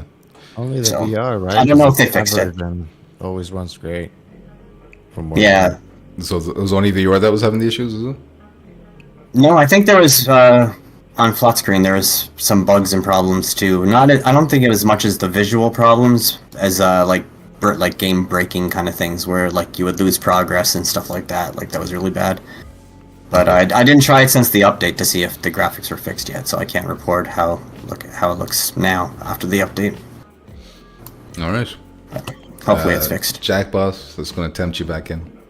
Only the VR, right? I don't know if they fixed it. Always runs great. Yeah. So it was only VR that was having the issues, is it? No, I think there was on flat screen there was some bugs and problems too. I don't think it was as much as the visual problems as like game breaking kind of things where like you would lose progress and stuff like that. Like that was really bad. But I didn't try it since the update to see if the graphics were fixed yet, so I can't report how it looks now after the update. All right. Hopefully it's fixed. Jackboss, that's going to tempt you back in.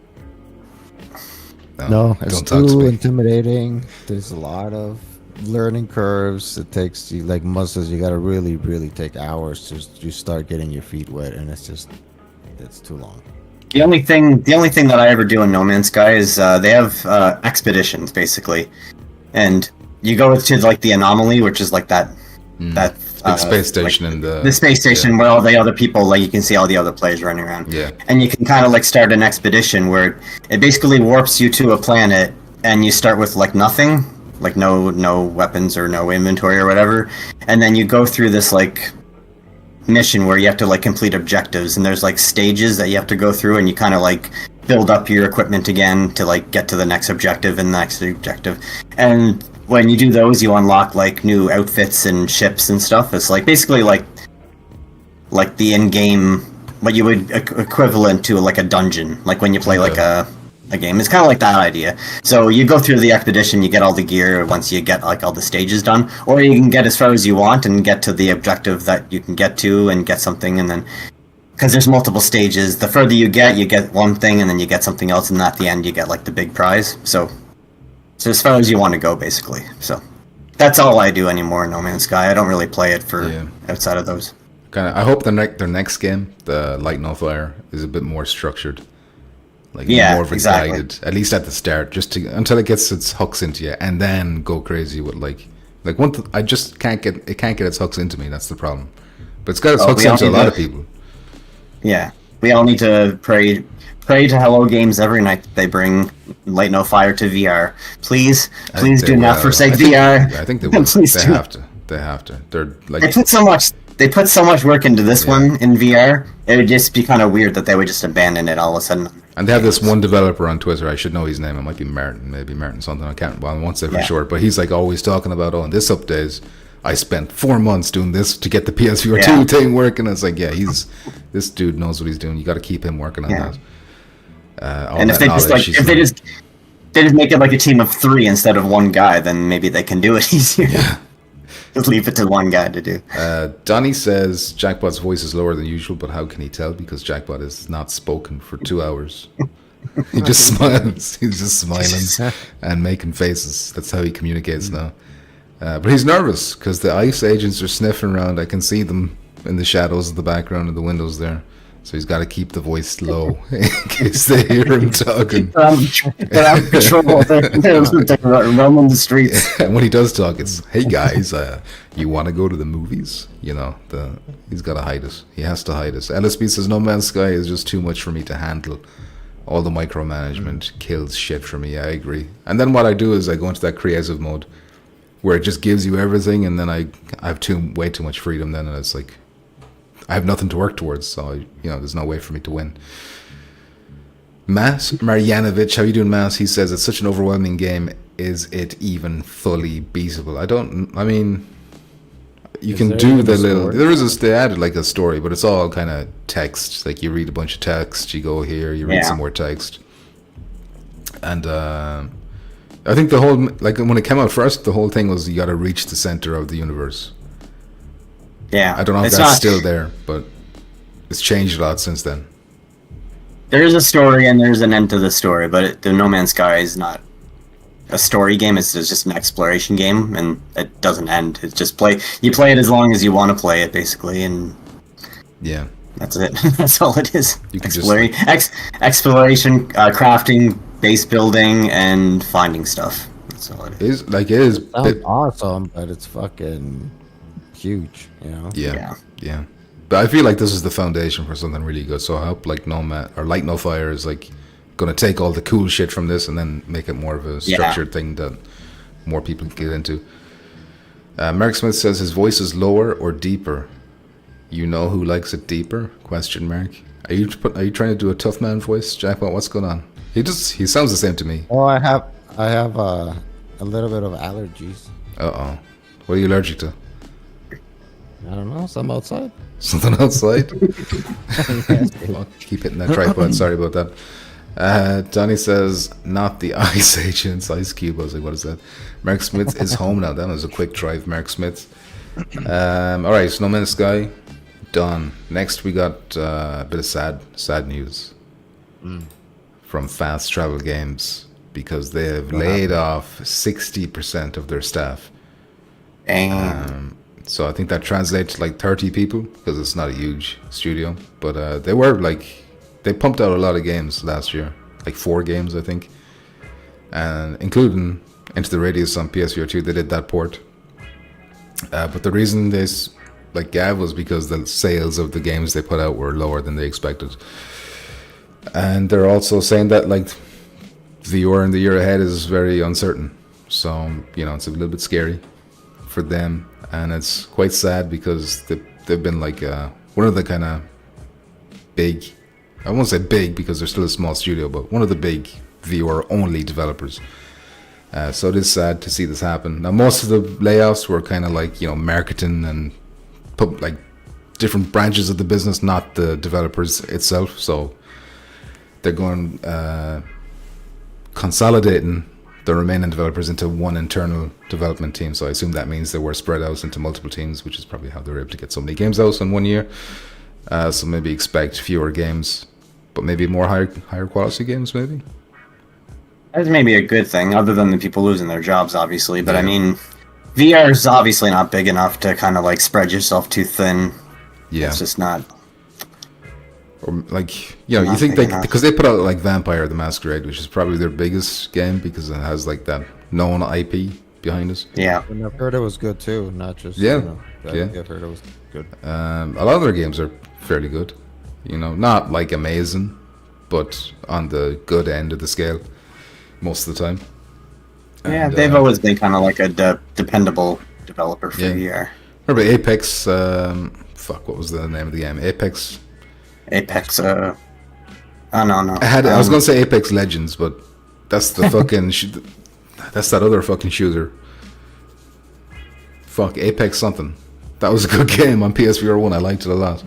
No, it's too intimidating. There's a lot of learning curves. It takes you, like muscles, you gotta really, really take hours to just start getting your feet wet, and it's too long. The only thing that I ever do in No Man's Sky is they have expeditions basically, and you go to like the anomaly, which is like that space station, like, the space station where all the other people, like you can see all the other players running around. Yeah, and you can kind of like start an expedition where it basically warps you to a planet, and you start with like nothing. Like no weapons or no inventory or whatever, and then you go through this like mission where you have to like complete objectives, and there's like stages that you have to go through, and you kind of like build up your equipment again to like get to the next objective and the next objective. And when you do those, you unlock like new outfits and ships and stuff. It's like basically like the in-game, what you would equivalent to like a dungeon, like when you play like a game. It's kind of like that idea. So you go through the expedition, you get all the gear once you get like all the stages done, or you can get as far as you want and get to the objective that you can get to and get something, and then because there's multiple stages, the further you get one thing, and then you get something else, and at the end you get like the big prize. So as far as you want to go, basically. So that's all I do anymore in No Man's Sky. I don't really play it for outside of those. I hope their next game, the Light No Fire, is a bit more structured. Like more of a guided, at least at the start, until it gets its hooks into you, and then go crazy with like I just can't get its hooks into me. That's the problem. But it's got its hooks into a lot of people. Yeah, we all need to pray to Hello Games every night that they bring Light No Fire to VR. Please do not forsake VR. I think they will. They have to. They're like they put so much work into this one in VR. It would just be kind of weird that they would just abandon it all of a sudden. And they have this one developer on Twitter. I should know his name. It might be Martin, maybe Martin something. I won't say for sure. But he's like always talking about, in this update, I spent 4 months doing this to get the PSVR 2 thing working. It's like, this dude knows what he's doing. You got to keep him working on that. And if they just make it like a team of 3 instead of one guy, then maybe they can do it easier. Yeah. Just leave it to one guy to do. Donnie says Jackbot's voice is lower than usual, but how can he tell? Because Jackbot is not spoken for 2 hours. He just smiles. He's just smiling and making faces. That's how he communicates now. But he's nervous because the ICE agents are sniffing around. I can see them in the shadows of the background of the windows there. So he's got to keep the voice low in case they hear him talking. They're out of control. They're roaming the streets. And when he does talk, it's, hey guys, you want to go to the movies? You know, he's got to hide it. He has to hide it. LSB says, No Man's Sky is just too much for me to handle. All the micromanagement kills shit for me. I agree. And then what I do is I go into that creative mode where it just gives you everything, and then I have way too much freedom then, and it's like, I have nothing to work towards, so there's no way for me to win. Mas Marjanovic, how you doing, Mas? He says, it's such an overwhelming game. Is it even fully beatable? You can do the little... They added like a story, but it's all kind of text. Like you read a bunch of text, you go here, you read some more text. And I think the whole... Like when it came out first, the whole thing was you got to reach the center of the universe. Yeah. I don't know if that's still there, but it's changed a lot since then. There's a story and there's an end to the story, but the No Man's Sky is not a story game. It's just an exploration game, and it doesn't end. It's just you play it as long as you want to play it, basically, and yeah, that's it. That's all it is. You can exploration, crafting, base building, and finding stuff. That's all it is. It is Sounds awesome, but it's fucking huge, Yeah. But I feel like this is the foundation for something really good. So I hope like Light No Fire is like going to take all the cool shit from this and then make it more of a structured thing that more people can get into. Mark Smith says his voice is lower or deeper. You know who likes it deeper? Question mark. Are you trying to do a tough man voice, Jackpot? What's going on? He sounds the same to me. Oh, I have a little bit of allergies. Uh-oh. What are you allergic to? I don't know, some outside. Something outside? Fuck, keep hitting that tripod. Sorry about that. Donnie says, not the Ice Agents, Ice Cube. I was like, what is that? Mark Smith is home now. That was a quick drive, Mark Smith. Alright, so No Man's Sky, done. Next we got a bit of sad news from Fast Travel Games, because they have laid off 60% of their staff. So I think that translates to like 30 people, because it's not a huge studio. But they pumped out a lot of games last year, like 4 games I think, and including Into the Radius on PSVR 2. They did that port. But the reason they Gav was because the sales of the games they put out were lower than they expected. And they're also saying that like VR in the year ahead is very uncertain. So, it's a little bit scary for them. And it's quite sad because they've been like one of the kind of big, I won't say big because they're still a small studio, but one of the big VR only developers. So it is sad to see this happen. Now most of the layoffs were kind of like, marketing and like different branches of the business, not the developers itself. So they're going consolidating the remaining developers into one internal development team. So I assume that means they were spread out into multiple teams, which is probably how they were able to get so many games out in 1 year. So maybe expect fewer games, but maybe more higher quality games, maybe. That's maybe a good thing, other than the people losing their jobs, obviously. But I mean, VR is obviously not big enough to kind of like spread yourself too thin. Yeah, it's just not. Or like, you think because they put out like Vampire the Masquerade, which is probably their biggest game because it has like that known IP behind us. Yeah, and I've heard it was good too, not just I've heard it was good. A lot of their games are fairly good, not like amazing, but on the good end of the scale most of the time. Yeah, they've always been kind of like a dependable developer for VR. Remember Apex? What was the name of the game? Apex. No. I was gonna say Apex Legends, but that's the fucking that's that other fucking shooter. Apex something. That was a good game on PSVR 1. I liked it a lot.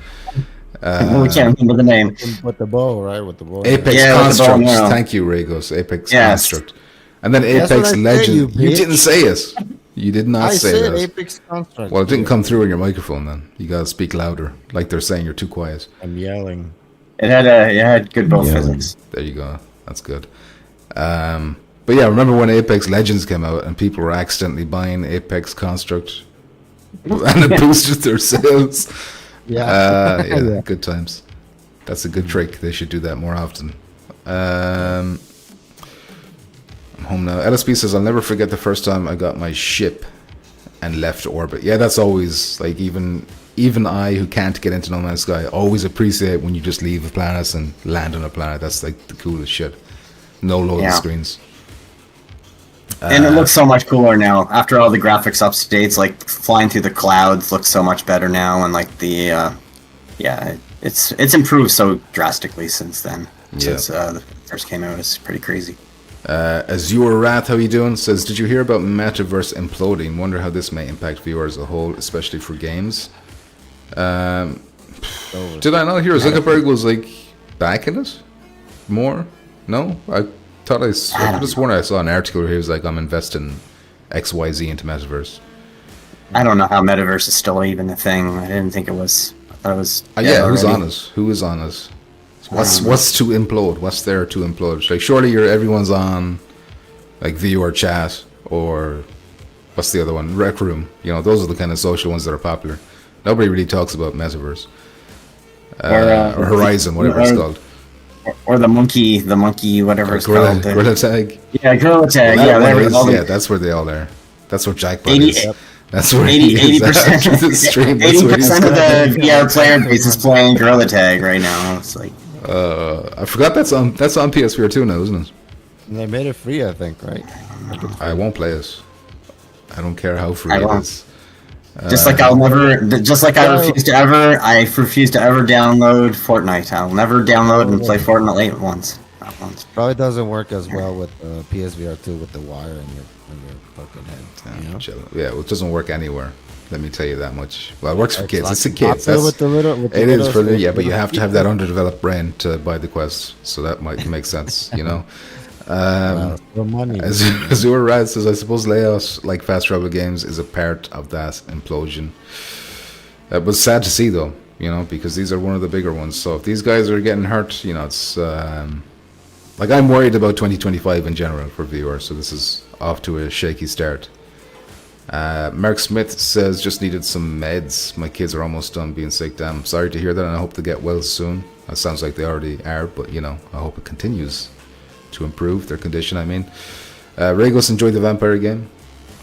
We can't remember the name. With the bow, right? With the bow. Apex Construct. Thank you, Regos. Apex Construct. And then Apex Legends. You didn't say it. You did not say that. I said Apex Construct. Well, it didn't come through in your microphone then. You gotta speak louder. Like they're saying you're too quiet. I'm yelling. It had good bow physics. There you go. That's good. But yeah, remember when Apex Legends came out and people were accidentally buying Apex Construct and it boosted their sales? Yeah. Good times. That's a good trick. They should do that more often. I'm home now. LSP says, I'll never forget the first time I got my ship and left orbit. Yeah, that's always, like, even I, who can't get into No Man's Sky, always appreciate when you just leave a planet and land on a planet. That's, like, the coolest shit. No loading screens. And it looks so much cooler now. After all the graphics updates, like, flying through the clouds looks so much better now, and, like, the, it's improved so drastically since then. Since the first came out. It's pretty crazy. Azure Wrath, how you doing? Says, did you hear about Metaverse imploding? Wonder how this may impact VR as a whole, especially for games. Did I not hear Zuckerberg was like back in it more? No, I thought I just wonder. I saw an article where he was like, "I'm investing XYZ into Metaverse." I don't know how Metaverse is still even a thing. I didn't think it was. I thought it was. Who's on us? Who is on us? What's to implode? What's there to implode? Like, surely everyone's on, like, VR chat, or what's the other one? Rec Room. You know, those are the kind of social ones that are popular. Nobody really talks about Metaverse. Or Horizon, whatever it's called. Or the monkey, whatever it's called. Gorilla Tag. Yeah, Gorilla Tag. That's where they all are. That's where Jackpot is. That's where 80% the stream. 80% of the VR player base is playing Gorilla Tag right now. It's like. I forgot that's on PSVR 2 now, isn't it? They made it free, I think, right? I won't play it. I don't care how free it is. I refuse to ever download Fortnite. I'll never download and play Fortnite once. Not once. Probably doesn't work as well with PSVR 2 with the wire in your fucking head. You know? Yeah, well, it doesn't work anywhere. Let me tell you that much. Well, it works for kids. It's the kids. But you have to have that underdeveloped brain to buy the Quest, so that might make sense, you know. Money. Azure Rad says, I suppose layoffs like fast travel games is a part of that implosion. It was sad to see, though, you know, because these are one of the bigger ones. So if these guys are getting hurt, you know, it's like, I'm worried about 2025 in general for VR. So this is off to a shaky start. Mark Smith says, just needed some meds. My kids are almost done being sick. Damn, sorry to hear that, and I hope they get well soon. That sounds like they already are, but, you know, I hope it continues to improve their condition, I mean. Regos enjoyed the vampire game,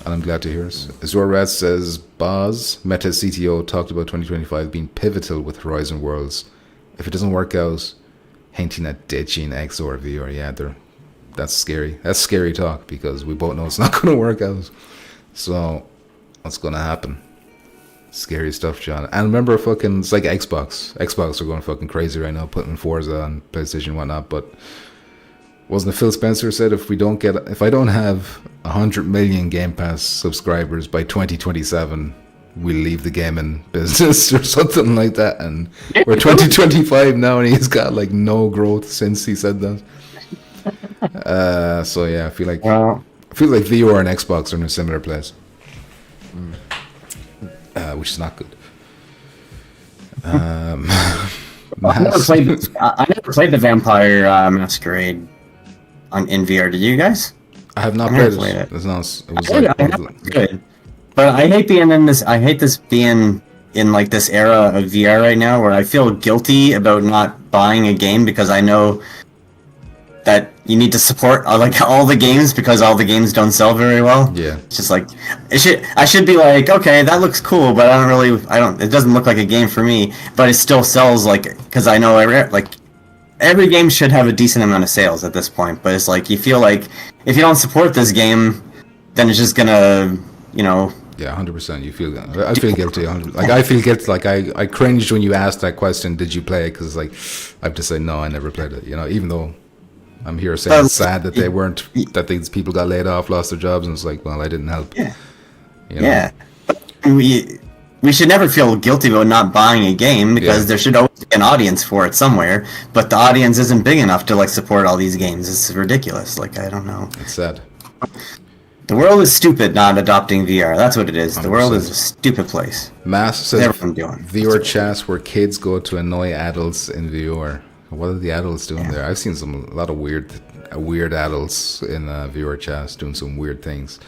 and I'm glad to hear it. Azure Rat says, Boz, Meta CTO, talked about 2025 being pivotal with Horizon Worlds. If it doesn't work out, hinting at ditching XR VR. Yeah, that's scary. That's scary talk, because we both know it's not going to work out. So, what's going to happen? Scary stuff, John. And remember, it's like Xbox. Xbox are going fucking crazy right now, putting Forza on PlayStation and whatnot, but wasn't it Phil Spencer said, if I don't have 100 million Game Pass subscribers by 2027, we'll leave the gaming business or something like that. And we're 2025 now, and he's got like no growth since he said that. So yeah, I feel like VR and Xbox are in a similar place, which is not good. I never played the Vampire Masquerade in VR. Did you guys? I have not played it. It was good, but I hate being in this. I hate this being in like this era of VR right now, where I feel guilty about not buying a game because I know that you need to support like all the games because all the games don't sell very well. Yeah, it's just like I should be like, okay, that looks cool, but it doesn't look like a game for me, but it still sells, like, because I know every game should have a decent amount of sales at this point, but it's like you feel like if you don't support this game, then it's just gonna, you know. Yeah, 100%. You feel that. I feel guilty. 100%. Like I feel guilty. Like I cringed when you asked that question. Did you play it? Because like I have to say no, I never played it. You know, even though I'm here saying it's sad that that these people got laid off, lost their jobs, and it's like, well, I didn't help. Yeah. You know? Yeah. We should never feel guilty about not buying a game, because there should always be an audience for it somewhere, but the audience isn't big enough to like support all these games. It's ridiculous. Like, I don't know. It's sad. The world is stupid not adopting VR. That's what it is. 100%. The world is a stupid place. Mass says VR chats where kids go to annoy adults in VR. What are the adults doing there? I've seen a lot of weird adults in VR chats doing some weird things.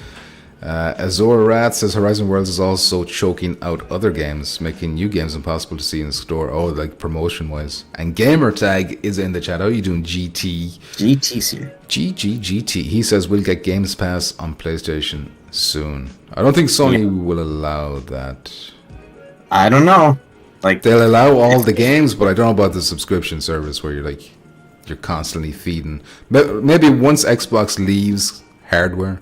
Azor Rat says Horizon Worlds is also choking out other games, making new games impossible to see in store. Oh, like promotion-wise. And Gamertag is in the chat. How are you doing, GT? GT's here. GT. He says we'll get Games Pass on PlayStation soon. I don't think Sony will allow that. I don't know. Like they'll allow all the games, but I don't know about the subscription service where you're constantly feeding. Maybe once Xbox leaves hardware,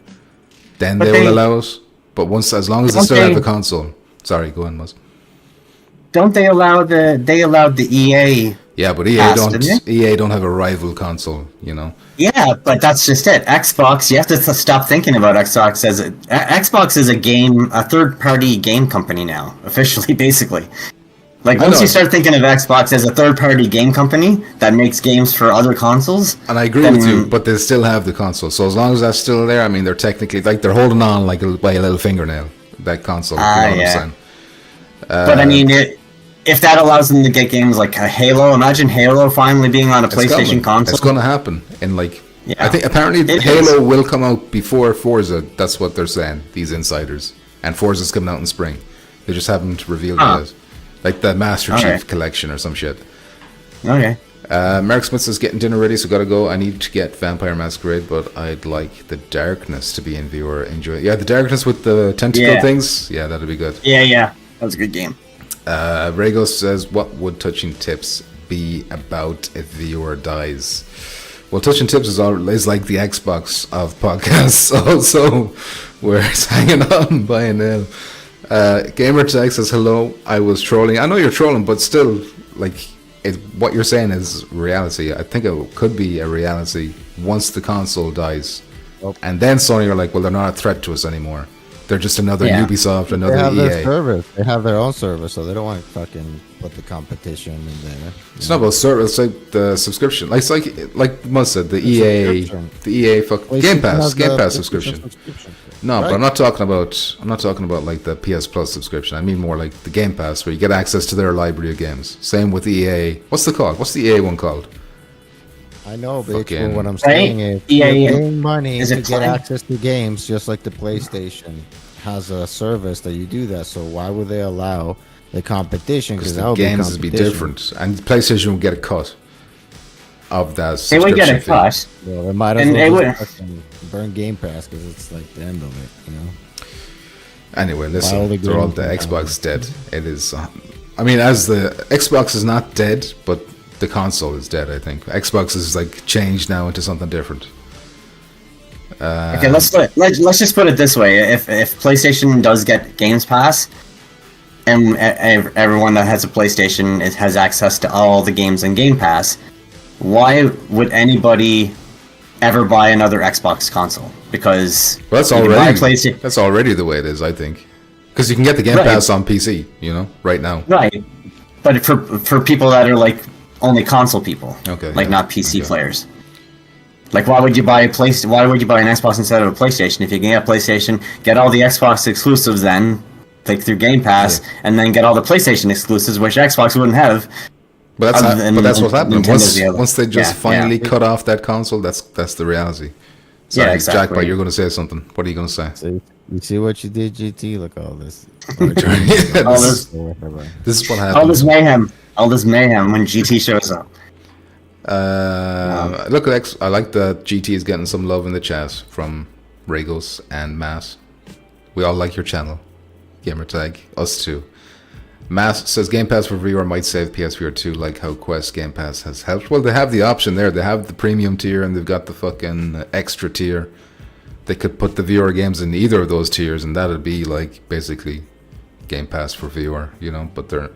then they will allow it. But as long as they still have the console. Sorry, go on, Muzz. Don't they allow they allowed the EA? Yeah, but EA don't have a rival console, you know. Yeah, but that's just it. Xbox, you have to stop thinking about Xbox as Xbox is a third-party game company now, officially, basically. Like once you start thinking of Xbox as a third-party game company that makes games for other consoles, and I agree with you, but they still have the console. So as long as that's still there, I mean, they're technically they're holding on by a little fingernail. That console, you know what I'm saying? But I mean, if that allows them to get games like Halo, imagine Halo finally being on a PlayStation console. It's going to happen in I think apparently Halo will come out before Forza. That's what they're saying. These insiders, and Forza's coming out in spring. They just haven't revealed it. Like the Master Chief Collection or some shit. Okay. Mark Smith says getting dinner ready, so gotta go. I need to get Vampire Masquerade, but I'd like the Darkness to be in viewer. Enjoy. Yeah, the Darkness with the tentacle things. Yeah, that'd be good. Yeah. That was a good game. Rego says, what would touching tips be about if viewer dies? Well, touching tips is like the Xbox of podcasts also, where it's hanging on by a nail. Gamertag says, hello, I was trolling. I know you're trolling, but still, what you're saying is reality. I think it could be a reality once the console dies. And then Sony are like, well, they're not a threat to us anymore. They're just another Ubisoft, another EA. They have their service. They have their own service, so they don't want to fucking put the competition in there. It's not about service. It's like the subscription. Like Muzz said, the EA Game Pass subscription. No, but I'm not talking about like the PS Plus subscription. I mean more like the Game Pass, where you get access to their library of games. Same with EA. What's the EA one called? I know, but what I'm saying is you're paying money to get access to games, just like the PlayStation has a service that you do that. So why would they allow the competition? Because the games would be different, and PlayStation will get a cut of that. They would get a cut. Well, they might as well just burn Game Pass because it's like the end of it, you know. Anyway, listen, the Xbox is dead. It is. I mean, as the Xbox is not dead, but the console is dead. I think Xbox is changed now into something different. Okay, let's just put it this way: if PlayStation does get Games Pass, and everyone that has a PlayStation has access to all the games in Game Pass, why would anybody ever buy another Xbox console? Because that's already the way it is, I think. Because you can get the Game Pass on PC, right now. Right, but for people that are only console people, not PC players. Why would you buy an Xbox instead of a PlayStation if you can get a PlayStation, get all the Xbox exclusives then, through Game Pass, and then get all the PlayStation exclusives, which Xbox wouldn't have. But that's what's happening. Once they just finally cut off that console, that's the reality. Sorry, exactly. Jackpot, you're going to say something. What are you going to say? You see what you did, GT? Look at all this. This is what happens. All this mayhem when GT shows up. Look at I like that GT is getting some love in the chat from Regos and Matt. We all like your channel. Gamertag, us too. Matt says Game Pass for VR might save PSVR 2, like how Quest Game Pass has helped. Well, they have the option there. They have the premium tier and they've got the fucking extra tier. They could put the VR games in either of those tiers, and that'd be basically Game Pass for VR, But they're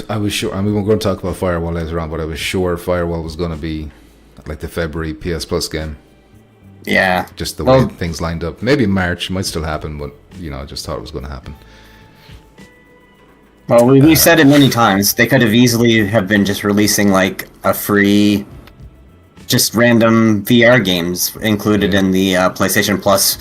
I was sure. I mean, we're going to talk about Firewall later on, but I was sure Firewall was going to be the February PS Plus game. Yeah. Just the way things lined up. Maybe March might still happen, but I just thought it was going to happen. Well, we've said it many times. They could have easily have been just releasing a free, just random VR games included in the PlayStation Plus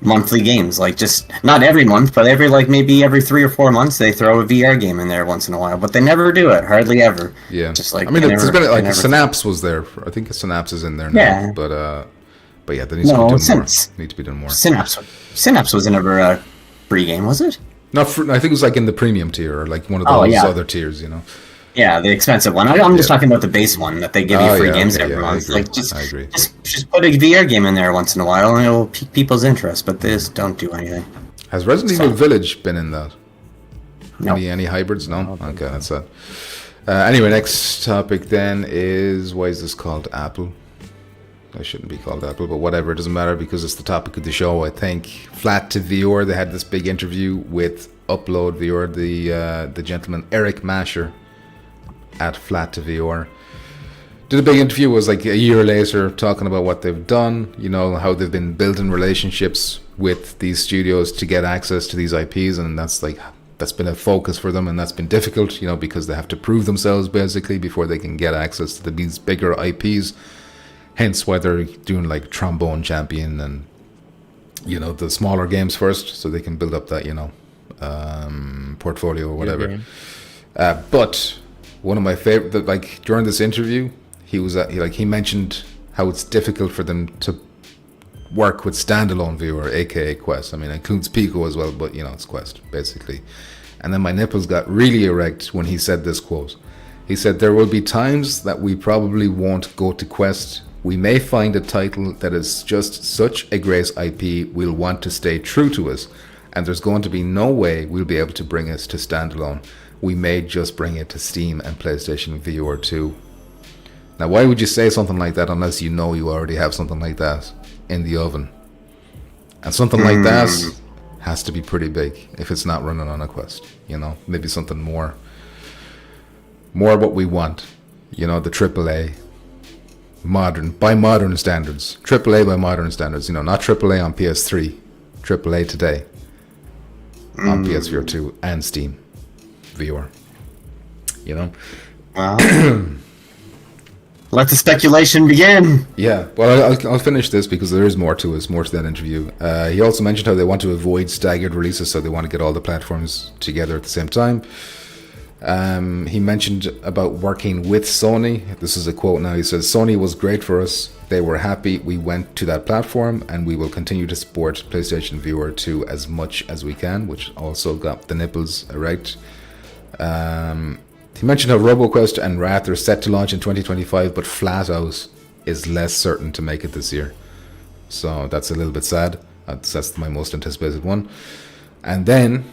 monthly games. Just not every month, but maybe every 3 or 4 months they throw a VR game in there once in a while. But they never do it, hardly ever. Yeah. Just there's been Synapse was there. I think Synapse is in there now. Yeah. But But yeah, there needs to be No, doing more. since Need to be doing more. Synapse was never a free game, was it? Not for, I think it was like in the premium tier, or like one of those other tiers, you know. Yeah, the expensive one. I'm just talking about the base one that they give you free games every month. Like I agree. Just put a VR game in there once in a while, and it'll pique people's interest. But this don't do anything. Has Resident Evil Village been in that? No. Any hybrids? No. Okay, that's it. Anyway, next topic then is, why is this called Apple? I shouldn't be called Apple, but whatever, it doesn't matter because it's the topic of the show. I think Flat2VR, they had this big interview with Upload VR, the gentleman Eric Masher at Flat2VR. Did a big interview, was like a year later, talking about what they've done, you know, how they've been building relationships with these studios to get access to these IPs, and that's been a focus for them, and that's been difficult, you know, because they have to prove themselves basically before they can get access to these bigger IPs. Hence why they're doing like Trombone Champion and, you know, the smaller games first, so they can build up that, you know, portfolio or whatever. But one of my favorite, like during this interview, he mentioned how it's difficult for them to work with standalone VR, aka Quest. I mean, it includes Pico as well, but you know, it's Quest basically. And then my nipples got really erect when he said this quote. He said, "There will be times that we probably won't go to Quest. We may find a title that is just such a great IP we'll want to stay true to it, and there's going to be no way we'll be able to bring it to standalone. We may just bring it to Steam and PlayStation VR 2. Now, why would you say something like that unless you know you already have something like that in the oven? And something like that has to be pretty big if it's not running on a Quest. You know, maybe something more what we want. You know, the AAA, by modern standards. AAA by modern standards. You know, not AAA on PS3, AAA today on PSVR 2 and Steam VR. You know. Wow. Let the speculation begin. Yeah, well, I'll finish this because there is more to that interview. He also mentioned how they want to avoid staggered releases, so they want to get all the platforms together at the same time. He mentioned about working with Sony. This is a quote now. He says, "Sony was great for us. They were happy we went to that platform, and we will continue to support PlayStation VR 2 as much as we can," which also got the nipples erect. He mentioned how RoboQuest and Wrath are set to launch in 2025, but flat out is less certain to make it this year. So that's a little bit sad. That's my most anticipated one. And then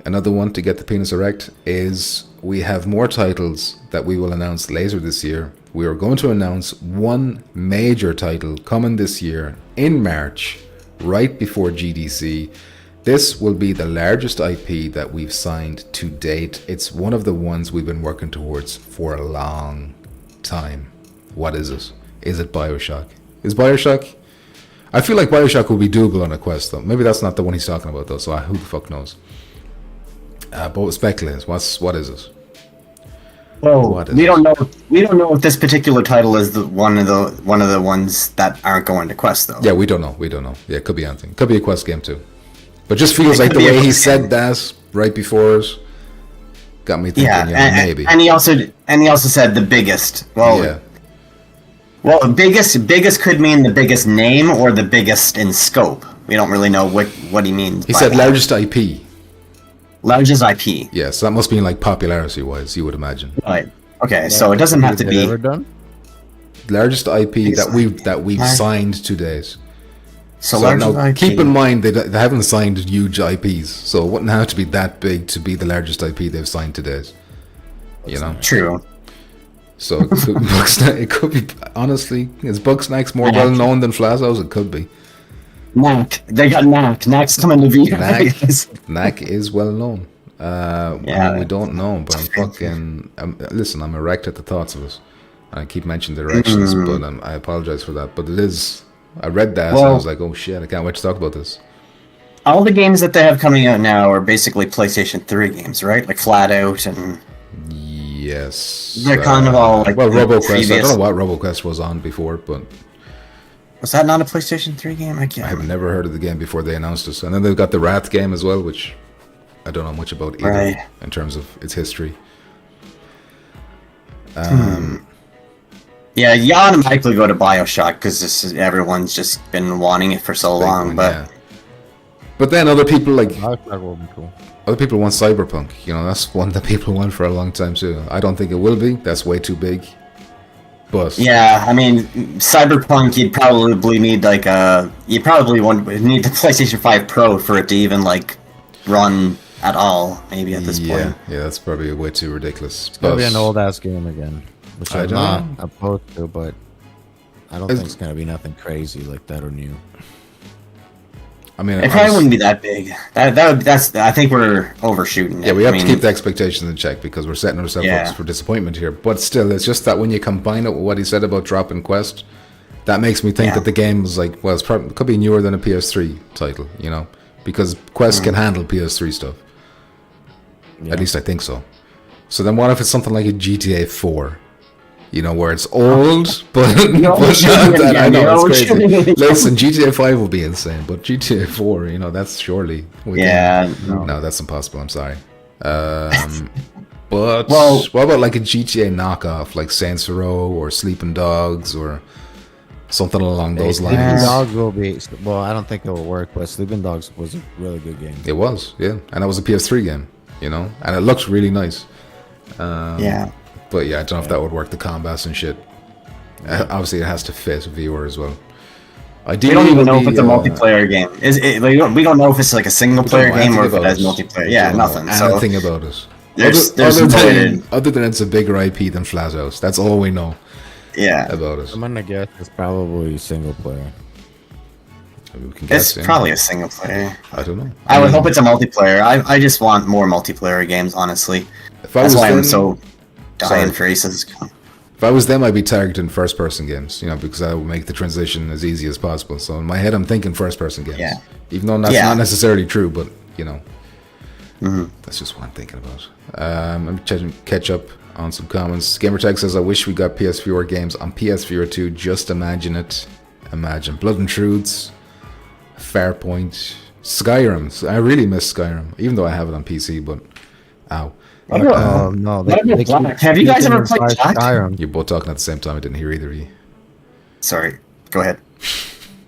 another one to get the penis erect is we have more titles that we will announce later this year. We are going to announce one major title coming this year in March, right before GDC. This will be the largest IP that we've signed to date. It's one of the ones we've been working towards for a long time. What is it? Is it BioShock? Is BioShock? I feel like BioShock will be doable on a Quest though. Maybe that's not the one he's talking about though, so who the fuck knows? But speculate. What is it? Well, we don't know. We don't know if this particular title is one of the ones that aren't going to Quest though. Yeah, we don't know. Yeah, it could be anything. Could be a Quest game too. But just feels like the way he said that right before it got me thinking, maybe. And he also said the biggest. Well, biggest could mean the biggest name or the biggest in scope. We don't really know what he means. He said largest IP. Largest IP. Yeah, so that must be like popularity wise, you would imagine. Right. Okay, so it doesn't have to be ever done? Largest IP that we've signed to date. So now, IP. Keep in mind they haven't signed huge IPs, so it wouldn't have to be that big to be the largest IP they've signed to date. You know. True. So it could be honestly, is Bugsnax more well known than Flazo's? It could be. Knack. They got Knack. Knack's coming to VR. Knack is well known. We don't know, but I'm fucking. Listen, I'm erect at the thoughts of it. I keep mentioning the erections, but I apologize for that. But it is. I read that and I was like, oh shit, I can't wait to talk about this. All the games that they have coming out now are basically PlayStation 3 games, right? Like Flat Out and... Yes. They're kind of all like... Well, RoboQuest, I don't know what RoboQuest was on before, but... Was that not a PlayStation 3 game? I have never heard of the game before they announced it. And then they've got the Wrath game as well, which I don't know much about either in terms of its history. Yeah, you automatically go to Bioshock because everyone's just been wanting it for so long. But then other people like Bioshock will be cool. other people want Cyberpunk. You know, that's one that people want for a long time too. I don't think it will be. That's way too big. But yeah, I mean, Cyberpunk, you'd probably need like you probably need the PlayStation 5 Pro for it to even like run at all. Maybe at this point. Yeah, that's probably way too ridiculous. It's gonna be an old ass game again, which I I'm don't not know. opposed to, but I don't think it's gonna be nothing crazy like that or new. I mean, It probably wouldn't be that big. That's. I think we're overshooting it. Yeah, we have I to mean, keep the expectations in check because we're setting ourselves up for disappointment here. But still, it's just that when you combine it with what he said about dropping Quest, that makes me think that the game was like, well, it could be newer than a PS3 title, you know, because Quest can handle PS3 stuff. Yeah. At least I think so. So then what if it's something like a GTA 4? You know, where it's old, but not that. I know, it's crazy. Listen, GTA 5 will be insane, but GTA 4, you know, that's surely... No, that's impossible, I'm sorry. But what about like a GTA knockoff, like Saints Row or Sleeping Dogs or something along those lines? Sleeping Dogs will be... Well, I don't think it will work, but Sleeping Dogs was a really good game. It was, yeah. And that was a PS3 game, you know? And it looked really nice. But yeah, I don't know if that would work, the combats and shit. Obviously, it has to fit a viewer as well. We don't even know if it's a multiplayer game. We don't know if it's like a single player game or if it has multiplayer. Yeah, nothing. Anything about it. Other than it's a bigger IP than Flathouse. That's all we know. Yeah. About it. I'm gonna guess it's probably single player. Maybe we can guess, It's probably a single player. I don't know. I would hope it's a multiplayer. I just want more multiplayer games, honestly. That's why I'm so dying for Aces. If I was them, I'd be targeting first-person games, you know, because I would make the transition as easy as possible. So in my head, I'm thinking first-person games. Yeah. Even though that's not necessarily true, but, you know, that's just what I'm thinking about. Let me catch up on some comments. Gamertag says, I wish we got PSVR games on PSVR 2. Just imagine it. Imagine. Blood and Truths, Farpoint, Skyrim. I really miss Skyrim, even though I have it on PC, but ow. No. Have you guys ever played Skyrim? You're both talking at the same time. I didn't hear either of you. Sorry. Go ahead.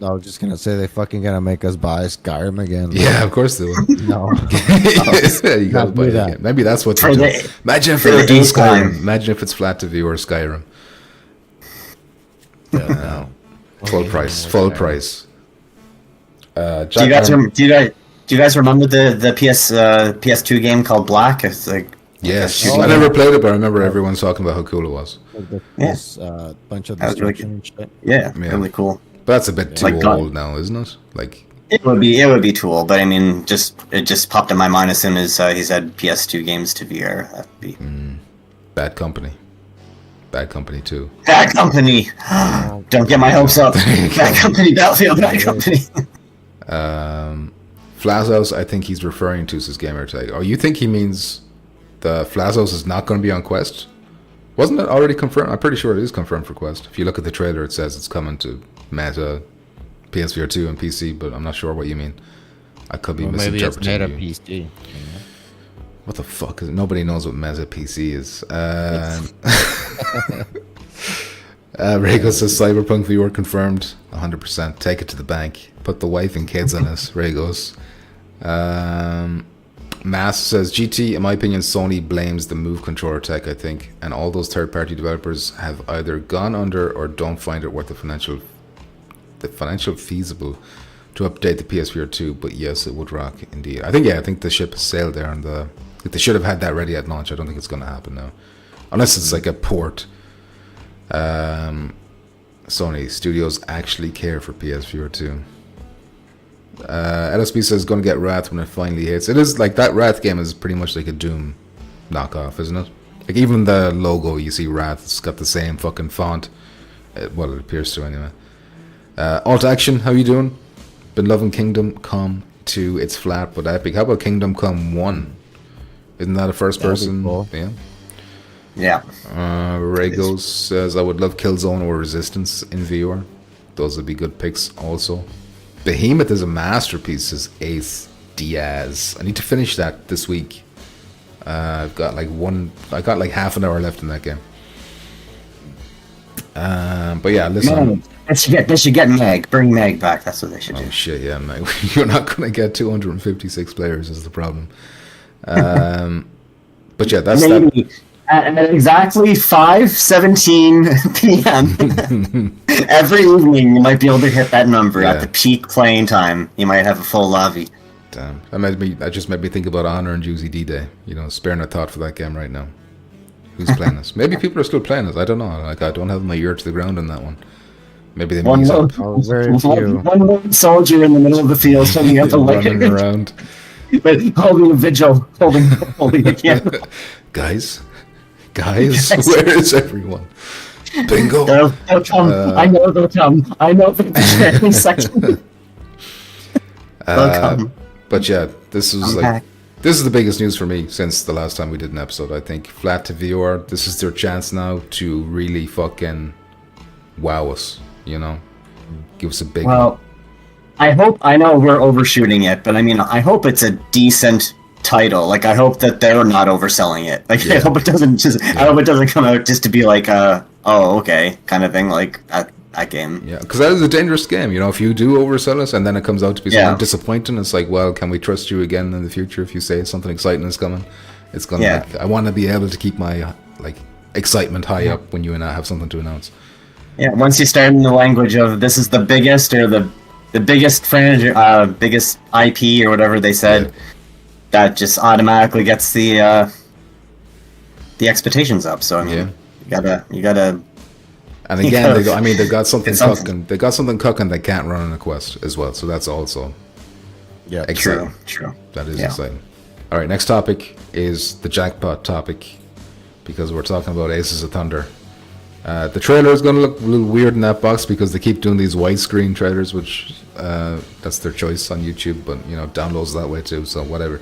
I was just gonna say they fucking gonna make us buy Skyrim again. Yeah, of course they will. No. You gotta buy it again. Maybe that's what they're doing. Imagine if they do Skyrim. Imagine if it's Flat2VR or Skyrim. No. Full price. Do you guys remember the PS2 game called Black? It's like yes, I never played it, but I remember everyone talking about how cool it was. This bunch of destruction and shit. Yeah, really cool. But that's a bit too old now, isn't it? Like it would be too old, but I mean, it just popped in my mind as soon as he said PS2 games to VR. That'd be Bad Company. Bad Company 2. Bad Company. Don't get my hopes up. Bad Company, Battlefield, Bad Company. Flathouse, I think he's referring to his gamer tag. Oh, you think he means the Flathouse is not going to be on Quest? Wasn't it already confirmed? I'm pretty sure it is confirmed for Quest. If you look at the trailer, it says it's coming to Meta, PSVR 2, and PC, but I'm not sure what you mean. I could be misinterpreting maybe it's Meta PC. What the fuck is it? Nobody knows what Meta PC is. Rego says Cyberpunk VR confirmed 100%. Take it to the bank. Put the wife and kids on it. Regos. Mass says GT, in my opinion, Sony blames the Move controller tech, I think, and all those third-party developers have either gone under or don't find it worth the financial feasible to update the PSVR 2. But yes, it would rock indeed. I think the ship has sailed there, and they should have had that ready at launch. I don't think it's going to happen now, unless it's like a port. Sony Studios actually care for PSVR 2. LSB says going to get Wrath when it finally hits. It is like that Wrath game is pretty much like a Doom knockoff, isn't it? Like even the logo, you see Wrath, it's got the same fucking font. Well, it appears to anyway. Alt Action, how you doing? Been loving Kingdom Come 2. It's flat but epic. How about Kingdom Come 1? Isn't that a first person? Cool. Yeah. Regos says I would love Killzone or Resistance in VR. Those would be good picks also. Behemoth is a masterpiece, says Ace Diaz. I need to finish that this week. I got like half an hour left in that game. But yeah, listen. They should get Meg. Bring Meg back. That's what they should do. Oh shit, yeah, Meg. You're not gonna get 256 players is the problem. But yeah, that's maybe at exactly 5:17 p.m. every evening. You might be able to hit that number at the peak playing time. You might have a full lobby. Damn, that just made me think about Honor and Juicy D-Day. You know, sparing a thought for that game right now. Who's playing this? Maybe people are still playing this. I don't know. Like, I don't have my ear to the ground on that one. Maybe they one up. One soldier in the middle of the field holding up the running around, but holding a vigil, holding a candle. Guys, where is everyone? Bingo. They'll come. I know they'll come. I know they'll be there in a second. They'll come. But yeah, this is this is the biggest news for me since the last time we did an episode. I think Flat2VR, this is their chance now to really fucking wow us. You know, give us a big. Well, I know we're overshooting it, but I mean, I hope it's a decent title. Like, I hope that they're not overselling it. Like, I hope it doesn't I hope it doesn't come out just to be like okay kind of thing, like that game. Yeah, because that is a dangerous game. You know, if you do oversell us and then it comes out to be something disappointing, it's like, well, can we trust you again in the future if you say something exciting is coming? It's gonna. Like, I want to be able to keep my excitement high up when you and I have something to announce. Yeah, once you start in the language of this is the biggest or the biggest franchise, biggest IP or whatever they said, that just automatically gets the expectations up. So I mean, you gotta. And again, they've got something cooking. They got something cooking that can't run on a Quest as well. So that's also exciting. True. That is exciting. All right, next topic is the jackpot topic because we're talking about Aces of Thunder. The trailer is going to look a little weird in that box because they keep doing these widescreen trailers, which that's their choice on YouTube, but you know, downloads that way too, so whatever.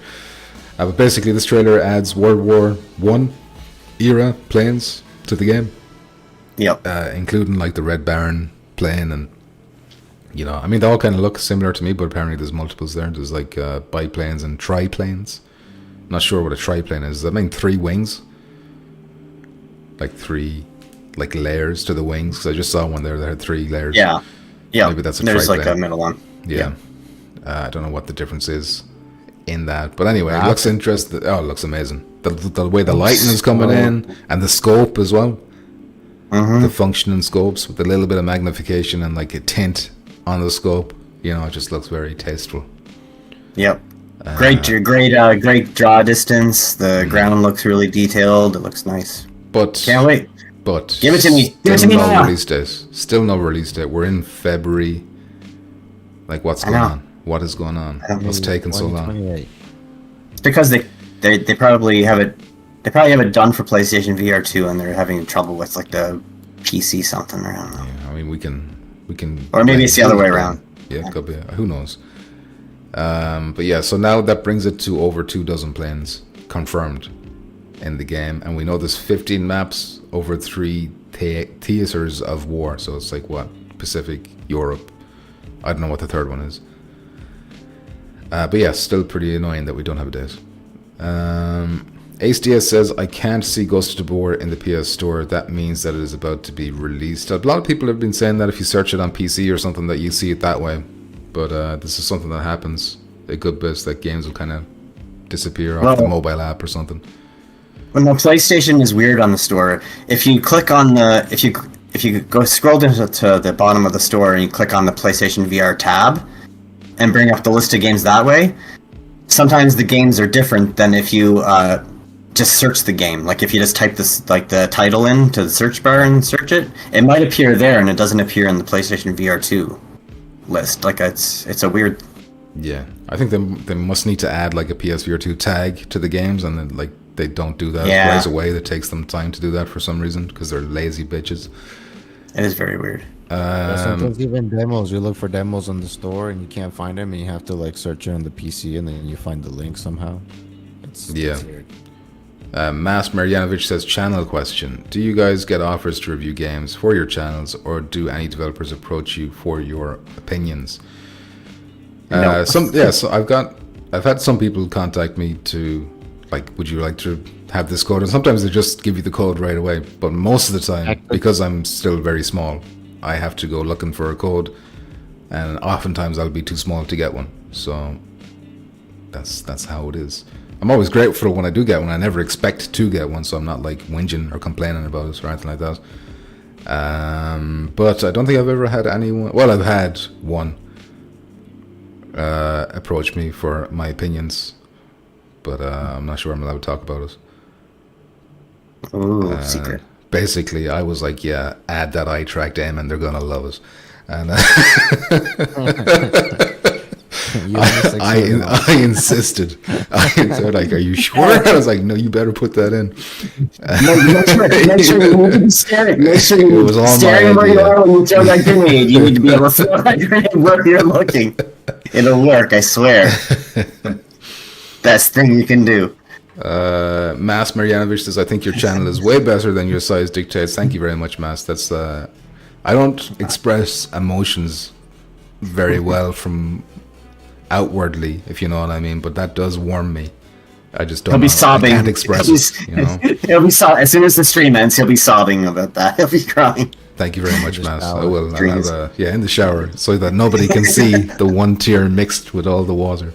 But basically, this trailer adds World War I era planes to the game. Yep. Including like the Red Baron plane, and you know, I mean, they all kind of look similar to me, but apparently there's multiples there. There's like biplanes and triplanes. Not sure what a triplane is. Does that mean 3 wings? Like 3. Like layers to the wings, because I just saw one there that had 3 layers. Yeah. Maybe that's a There's triplane. like a middle one. Yeah. I don't know what the difference is in that, but anyway, it looks interesting. Oh, it looks amazing. The way the lighting is coming in, and the scope as well. The functioning scopes with a little bit of magnification and like a tint on the scope. You know, it just looks very tasteful. Yep. Great draw distance. The ground looks really detailed. It looks nice. But can't wait. But give it to me. Give it to me now. Release date. Still no release date. We're in February. Like, what's going on? What is going on? What's taking so long? It's because they probably have it. They probably have it done for PlayStation VR 2, and they're having trouble with like the PC something. Or I don't know. Yeah, I mean, we can. Or maybe it's the other way around. Yeah, it could be. Who knows? But yeah, so now that brings it to over 24 planes confirmed in the game, and we know there's 15 maps over 3 theaters of war. So it's like what? Pacific, Europe. I don't know what the third one is. But yeah, still pretty annoying that we don't have a date. AceDS says, I can't see Ghost of War in the PS Store. That means that it is about to be released. A lot of people have been saying that if you search it on PC or something that you see it that way. But this is something that happens a good bit, that games will kind of disappear off the mobile app or something. When the PlayStation is weird on the store, if you click on the... If you go scroll down to the bottom of the store and you click on the PlayStation VR tab and bring up the list of games that way, sometimes the games are different than if you just search the game. Like if you just type this, like the title into the search bar and search it, it might appear there and it doesn't appear in the PlayStation VR 2 list. Like it's a weird. Yeah, I think they must need to add like a PSVR 2 tag to the games, and then like they don't do that right away. That takes them time to do that for some reason because they're lazy bitches. It is very weird. Sometimes even demos, you look for demos on the store and you can't find them, and you have to like search it on the PC and then you find the link somehow. It's weird. Mas Marjanovic says, channel question. Do you guys get offers to review games for your channels, or do any developers approach you for your opinions? No. So I've had some people contact me to like, would you like to have this code? And sometimes they just give you the code right away. But most of the time, because I'm still very small, I have to go looking for a code, and oftentimes I'll be too small to get one. So that's how it is. I'm always grateful when I do get one. I never expect to get one, so I'm not like whinging or complaining about it or anything like that. But I don't think I've ever had anyone. Well, I've had one approach me for my opinions, but I'm not sure I'm allowed to talk about it. Ooh, secret. Basically, I was like, yeah, add that eye track to them and they're gonna love it. And I insisted. They're like, are you sure? I was like, no, you better put that in. Make sure you stare at Make sure you stare where you are when you throw that grenade. You need to be able to throw that grenade where you're looking. It'll work, I swear. Best thing you can do. Mas Marjanovic says, I think your channel is way better than your size dictates. Thank you very much, Mas. That's I don't express emotions very well from outwardly, if you know what I mean, but that does warm me. I just don't. He'll be sobbing. I can't express it. You know? He'll be as soon as the stream ends. He'll be sobbing about that. He'll be crying. Thank you very much, Mas. I will. Yeah, in the shower, so that nobody can see the one tear mixed with all the water.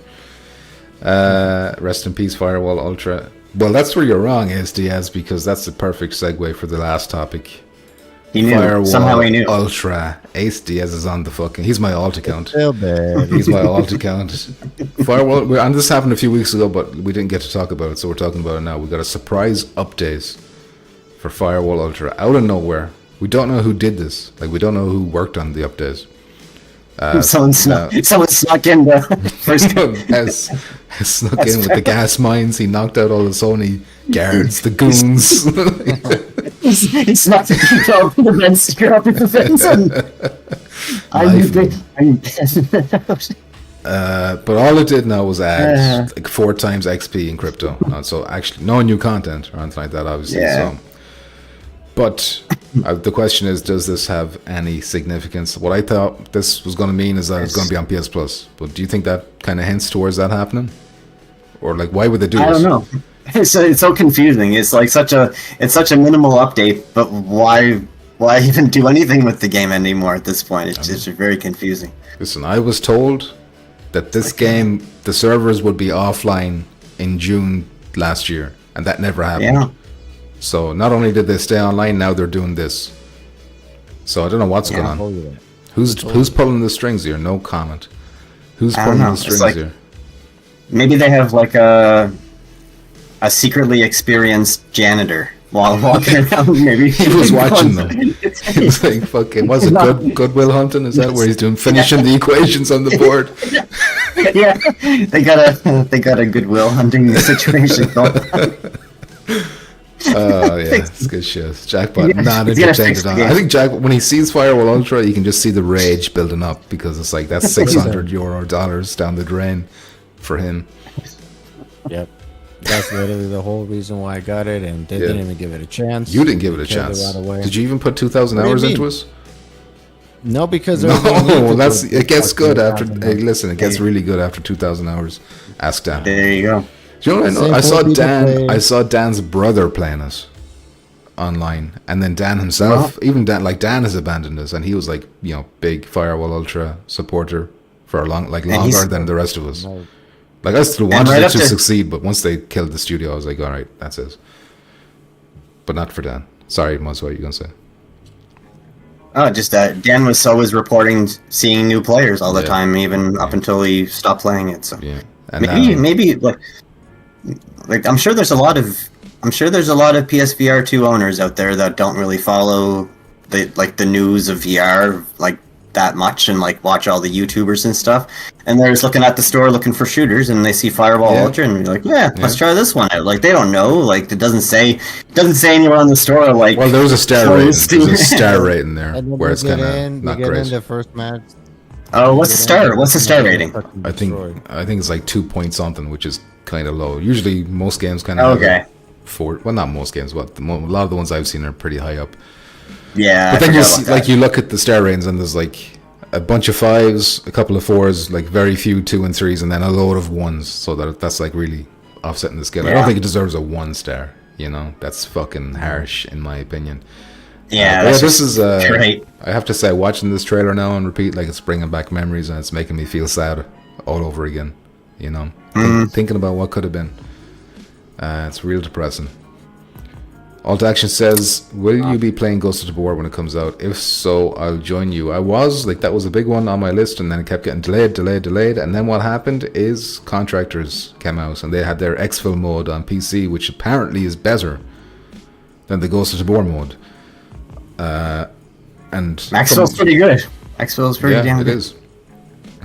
Rest in peace, Firewall Ultra. Well, that's where you're wrong, SDS, because that's the perfect segue for the last topic. He knew. Firewall Somehow he knew. Ultra. Ace Diaz is on the fucking. He's my alt account. Still bad. He's my alt account. Firewall. And this happened a few weeks ago, but we didn't get to talk about it, so we're talking about it now. We got a surprise update for Firewall Ultra out of nowhere. We don't know who did this. Like, we don't know who worked on the update. Someone snuck in the first has snuck in with the gas mines. He knocked out all the Sony guards, the goons. He snuck the people over the fence, secure up the fence, but all it did now was add like 4 times XP in crypto. So actually, no new content or anything like that, obviously. Yeah. So, but the question is, does this have any significance? What I thought this was going to mean is that it's going to be on PS Plus. But do you think that kind of hints towards that happening, or like why would they do this? I don't know. It's so confusing. It's like such a minimal update, but why even do anything with the game anymore at this point? It's just very confusing. Listen, I was told that this game, the servers would be offline in June last year, and that never happened. Yeah. So not only did they stay online, now they're doing this. So I don't know what's going on. Who's pulling the strings here? No comment. Who's pulling the strings here? Maybe they have like a secretly experienced janitor while walking around. Maybe he was watching them. He was like, "Fucking, was it Goodwill Hunting? Is that where he's doing finishing the equations on the board?" Yeah, they got a Goodwill Hunting situation going. Oh yeah, it's good shit. Jackpot not entertained on. I think Jack, when he sees Firewall Ultra, you can just see the rage building up, because it's like that's $600 down the drain for him. Yep. That's literally the whole reason why I got it, and they didn't even give it a chance. You didn't give it a chance. Did you even put 2,000 hours into it? No, because it gets good after. Hey, listen, it gets really good after 2,000 hours. Ask Dan. There you go. Do you know what I know? I saw Dan's brother playing it online, and then Dan himself, even Dan has abandoned us, and he was like, big Firewall Ultra supporter for longer than the rest of us. Like, I still wanted it to succeed, but once they killed the studio, I was like, all right, that's it. But not for Dan. Sorry, Muzz, what are you gonna say? Oh, just that Dan was always reporting seeing new players all the time, even up until he stopped playing it. So and maybe like I'm sure there's a lot of PSVR 2 owners out there that don't really follow the news of VR like that much, and like watch all the YouTubers and stuff, and they're just looking at the store looking for shooters, and they see Firewall Ultra, and they're like, let's try this one out. Like, they don't know, like, it doesn't say anywhere on the store, like, well, there was a star rating. There's a star rating there where it's kind of not great. The first match. Oh, what's the star rating? I think it's like 2 point something, which is kind of low. Usually most games kind of have 4. Well, not most games, but a lot of the ones I've seen are pretty high up. Yeah, but then you look at the star ratings, and there's like a bunch of 5s, a couple of 4s, like very few 2 and 3s, and then a load of 1s. So that's like really offsetting the scale. I don't think it deserves a 1 star. You know, that's fucking harsh in my opinion. Yeah, this is great. I have to say, watching this trailer now on repeat, like it's bringing back memories and it's making me feel sad all over again. You know, thinking about what could have been. It's real depressing. Alt Action says, will you be playing Ghost of War when it comes out? If so, I'll join you. I was, like, that was a big one on my list, and then it kept getting delayed, and then what happened is Contractors came out, and they had their exfil mode on PC, which apparently is better than the Ghost of War mode. And exfil's pretty good. Exfil's pretty damn good. It is.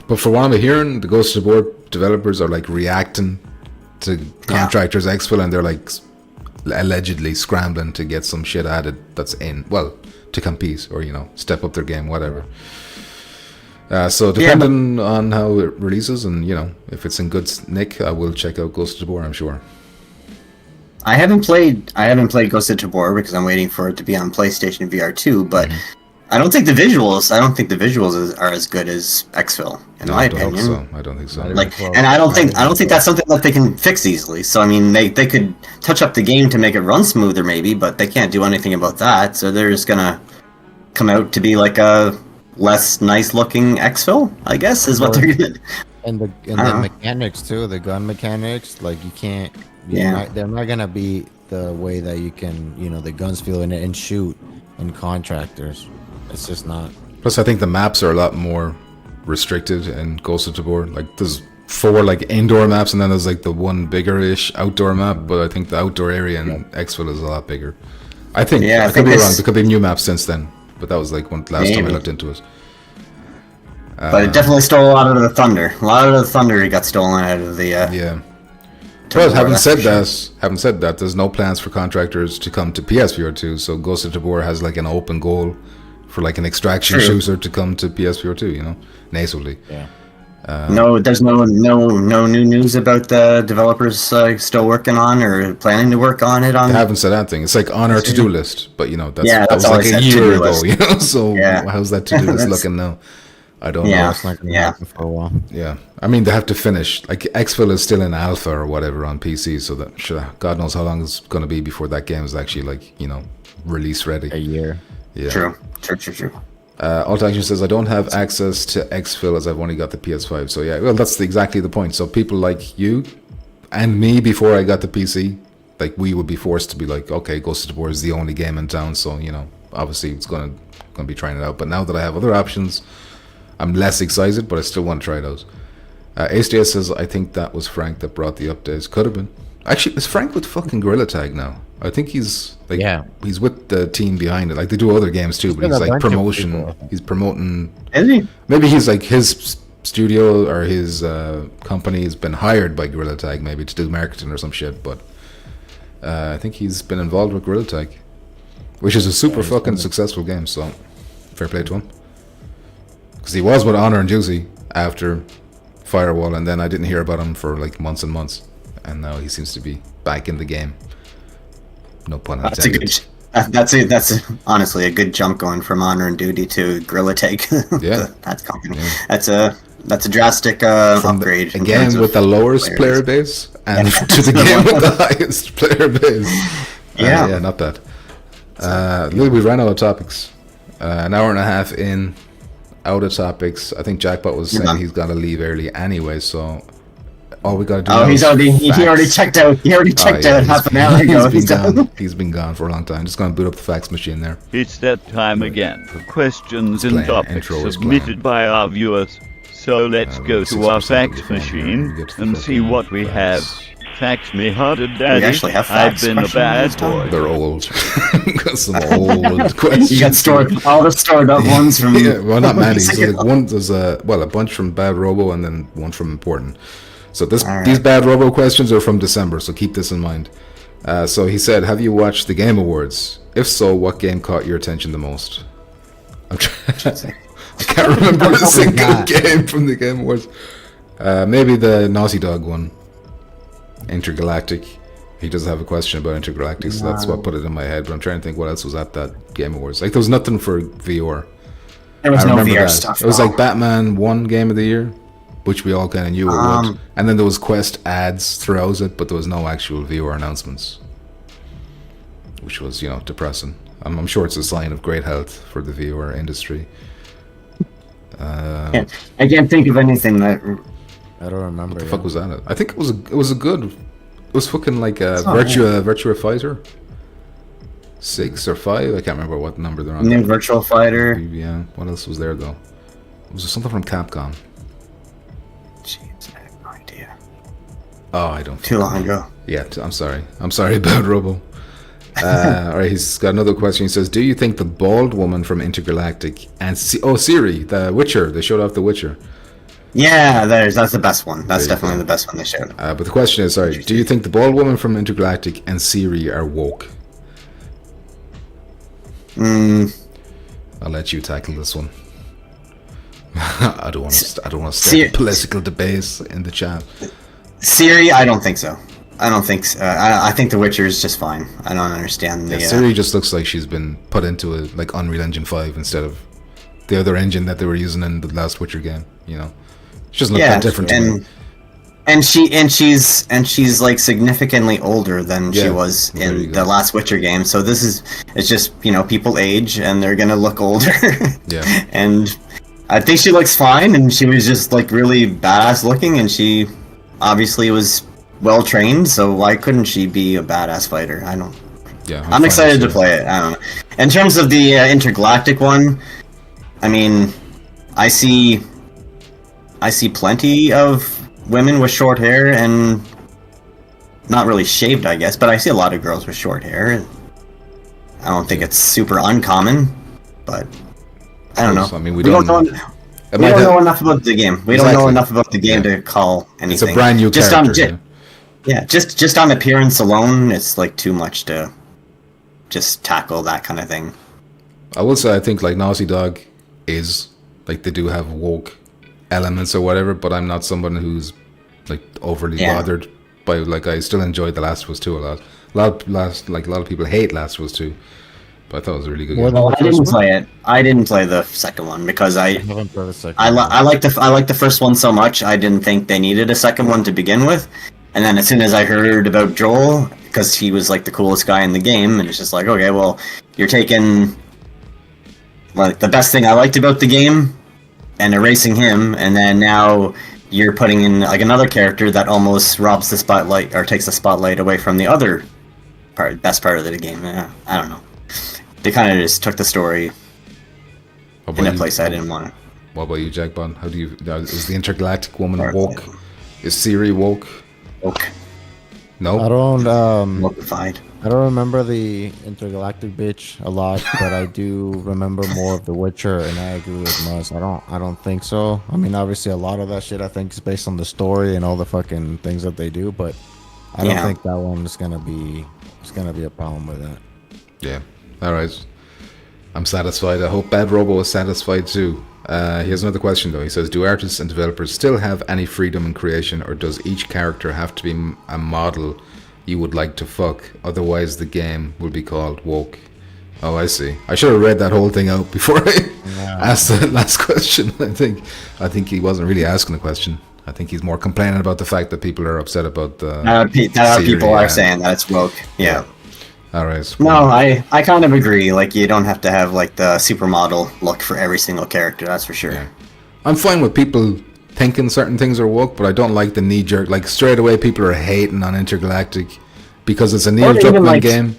But for what I'm hearing, the Ghost of War developers are, like, reacting to Contractors exfil, and they're, like, allegedly scrambling to get some shit added that's to compete or, you know, step up their game, whatever. So depending on how it releases and, you know, if it's in good nick, I will check out Ghost of War, I'm sure. I haven't played Ghost of War because I'm waiting for it to be on PlayStation VR 2, but I don't think the visuals are as good as exfil in my opinion. I don't think so. Like, and I don't think that's something that they can fix easily. So I mean, they could touch up the game to make it run smoother, maybe, but they can't do anything about that. So they're just gonna come out to be like a less nice looking exfil, I guess, is what they're gonna. And the mechanics too, the gun mechanics, like you can't. They're not gonna be the way that you can, you know, the guns feel in it and shoot in Contractors. It's just not. Plus, I think the maps are a lot more restricted in Ghost of War. Like, there's 4 like indoor maps, and then there's like the one bigger-ish outdoor map. But I think the outdoor area in exfil is a lot bigger. I think. I could be wrong. There could be new maps since then, but that was like last time I looked into it. But it definitely stole a lot of the thunder. A lot of the thunder got stolen out of the. But having said that, there's no plans for Contractors to come to PSVR 2. So Ghost of War has like an open goal for like an extraction shooter to come to PSVR 2, you know, nasally. Yeah. No, there's no new news about the developers still working on or planning to work on it. They haven't said anything. It's like on our to-do list, but you know, that was like a year ago, you know. So how's that to-do list looking now? I don't know. It's not gonna happen for a while. Yeah, I mean, they have to finish. Like, exfil is still in alpha or whatever on PC, so that God knows how long it's going to be before that game is actually, like, you know, release ready. A year. Yeah. True. Alt Action says, I don't have access to exfil as I've only got the PS5. So yeah, well, that's exactly the point. So people like you and me, before I got the PC, like, we would be forced to be like, okay, Ghost of War is the only game in town, so, you know, obviously it's going to be trying it out. But now that I have other options, I'm less excited, but I still want to try those. HDS says, I think that was Frank that brought the updates. Could have been. Actually, is Frank with fucking Gorilla Tag now? I think he's like, he's with the team behind it. Like, they do other games too, but he's like promotion. He's promoting. Is he? Maybe he's like, his studio or his company has been hired by Gorilla Tag maybe to do marketing or some shit. But I think he's been involved with Gorilla Tag, which is a super fucking successful game. So fair play to him. Because he was with Honor and Juicy after Firewall, and then I didn't hear about him for like months and months, and now he seems to be back in the game. No pun intended. That's honestly a good jump going from Honor and Duty to Gorilla Tag. That's company. Yeah. That's a drastic upgrade. Again, with the lowest player base and to the game with the highest player base. Yeah, not bad. We ran out of topics. An hour and a half in. Out of topics. I think Jackpot was saying he's got to leave early anyway, so all we got to do. He already checked out. He already checked out half an hour ago. He's been gone for a long time. Just gonna boot up the fax machine there. It's that time again for questions and topics submitted by our viewers. So let's go to our fax machine and see what we have. Fax me harder, Daddy. I've been a bad boy. They're old. Got some old questions. You got all the stored up ones from. Well, not many. So like there's a bunch from Bad Robo and then one from Important. So these Bad Robo questions are from December, so keep this in mind. So he said, "Have you watched the Game Awards? If so, what game caught your attention the most?" I can't remember a single game from the Game Awards. Maybe the Naughty Dog one. Intergalactic. He does have a question about Intergalactic, so that's what put it in my head. But I'm trying to think what else was at that Game Awards. Like, there was nothing for VR. There was no VR stuff. It was like Batman won Game of the Year. which we all kind of knew it would. And then there was Quest ads throughout it, but there was no actual viewer announcements, which was, you know, depressing. I'm sure it's a sign of great health for the viewer industry. I can't think of anything that... I don't remember. What the fuck was that? I think it was a good... It was fucking like a Virtua Fighter 6 or 5. I can't remember what number they're on. New Virtual Fighter. Yeah. What else was there though? Was there something from Capcom? Jeez, I have no idea. Oh, I don't. Too long ago. Yeah, I'm sorry. I'm sorry about Robo. Alright, he's got another question. He says, do you think the bald woman from Intergalactic and Ciri, the Witcher, they showed off the Witcher. Yeah, that's the best one. That's definitely the best one they showed. But the question is, sorry, do you think the bald woman from Intergalactic and Ciri are woke? I'll let you tackle this one. I don't want to start political debates in the chat. Ciri, I don't think so. I don't think so. I think The Witcher is just fine. I don't understand the... Ciri just looks like she's been put into a, like, Unreal Engine 5 instead of the other engine that they were using in the last Witcher game, you know? She doesn't look that different to me. And she's like significantly older than she was in the last Witcher game. So it's just, you know, people age and they're gonna look older. Yeah. And I think she looks fine, and she was just like really badass looking, and she obviously was well trained. So why couldn't she be a badass fighter? I don't. Yeah. I'm excited to play it. I don't know. In terms of the Intergalactic one, I mean, I see plenty of women with short hair, and not really shaved, I guess, but I see a lot of girls with short hair. I don't think it's super uncommon, but I don't know. I mean, we don't know enough about the game. We don't know enough about the game to call anything. It's a brand new character. Just on appearance alone, it's like too much to just tackle that kind of thing. I will say, I think like Naughty Dog is like, they do have woke elements or whatever, but I'm not someone who's like overly bothered by, like, I still enjoyed The Last of Us 2 a lot. A lot of people hate Last of Us 2, but I thought it was a really good game. I didn't play it. I didn't play the second one because I like the first one so much. I didn't think they needed a second one to begin with, and then as soon as I heard about Joel, because he was like the coolest guy in the game, and it's just like, okay, well, you're taking like the best thing I liked about the game and erasing him, and then now you're putting in like another character that almost robs the spotlight or takes the spotlight away from the other best part of the game. Yeah, I don't know. They kind of just took the story in a place I didn't want it. What about you, Jack Bond? How do you? Is the Intergalactic woman woke? Is Ciri woke? Woke. No. I don't. Wokified. I don't remember the Intergalactic bitch a lot, but I do remember more of The Witcher, and I agree with Muzz. I don't think so. I mean, obviously, a lot of that shit I think is based on the story and all the fucking things that they do, but I don't think that one is gonna be a problem with that. Yeah. All right. I'm satisfied. I hope Bad Robo is satisfied too. He has another question though. He says, do artists and developers still have any freedom in creation, or does each character have to be a model you would like to fuck? Otherwise the game will be called woke. Oh, I see. I should have read that whole thing out before I asked the last question. I think he wasn't really asking a question. I think he's more complaining about the fact that people are upset about the people are saying that it's woke. Yeah. All right. No, I kind of agree. Like, you don't have to have like the supermodel look for every single character. That's for sure. Yeah. I'm fine with people thinking certain things are woke, but I don't like the knee jerk. Like, straight away, people are hating on Intergalactic because it's a Neil Druckmann game.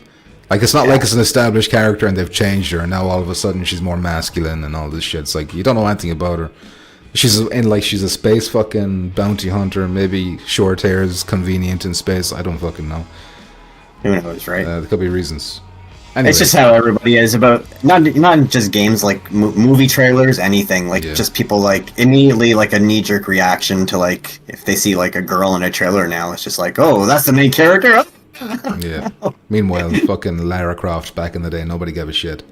Like, it's not like it's an established character and they've changed her, and now all of a sudden she's more masculine and all this shit. It's like, you don't know anything about her. She's a space fucking bounty hunter. Maybe short hair is convenient in space. I don't fucking know. Who knows, right? There could be reasons. Anyway. It's just how everybody is about not just games, like movie trailers, anything. Like, just people like immediately like a knee jerk reaction to, like, if they see like a girl in a trailer now, it's just like, oh, that's the main character. Yeah. Meanwhile, fucking Lara Croft back in the day, nobody gave a shit.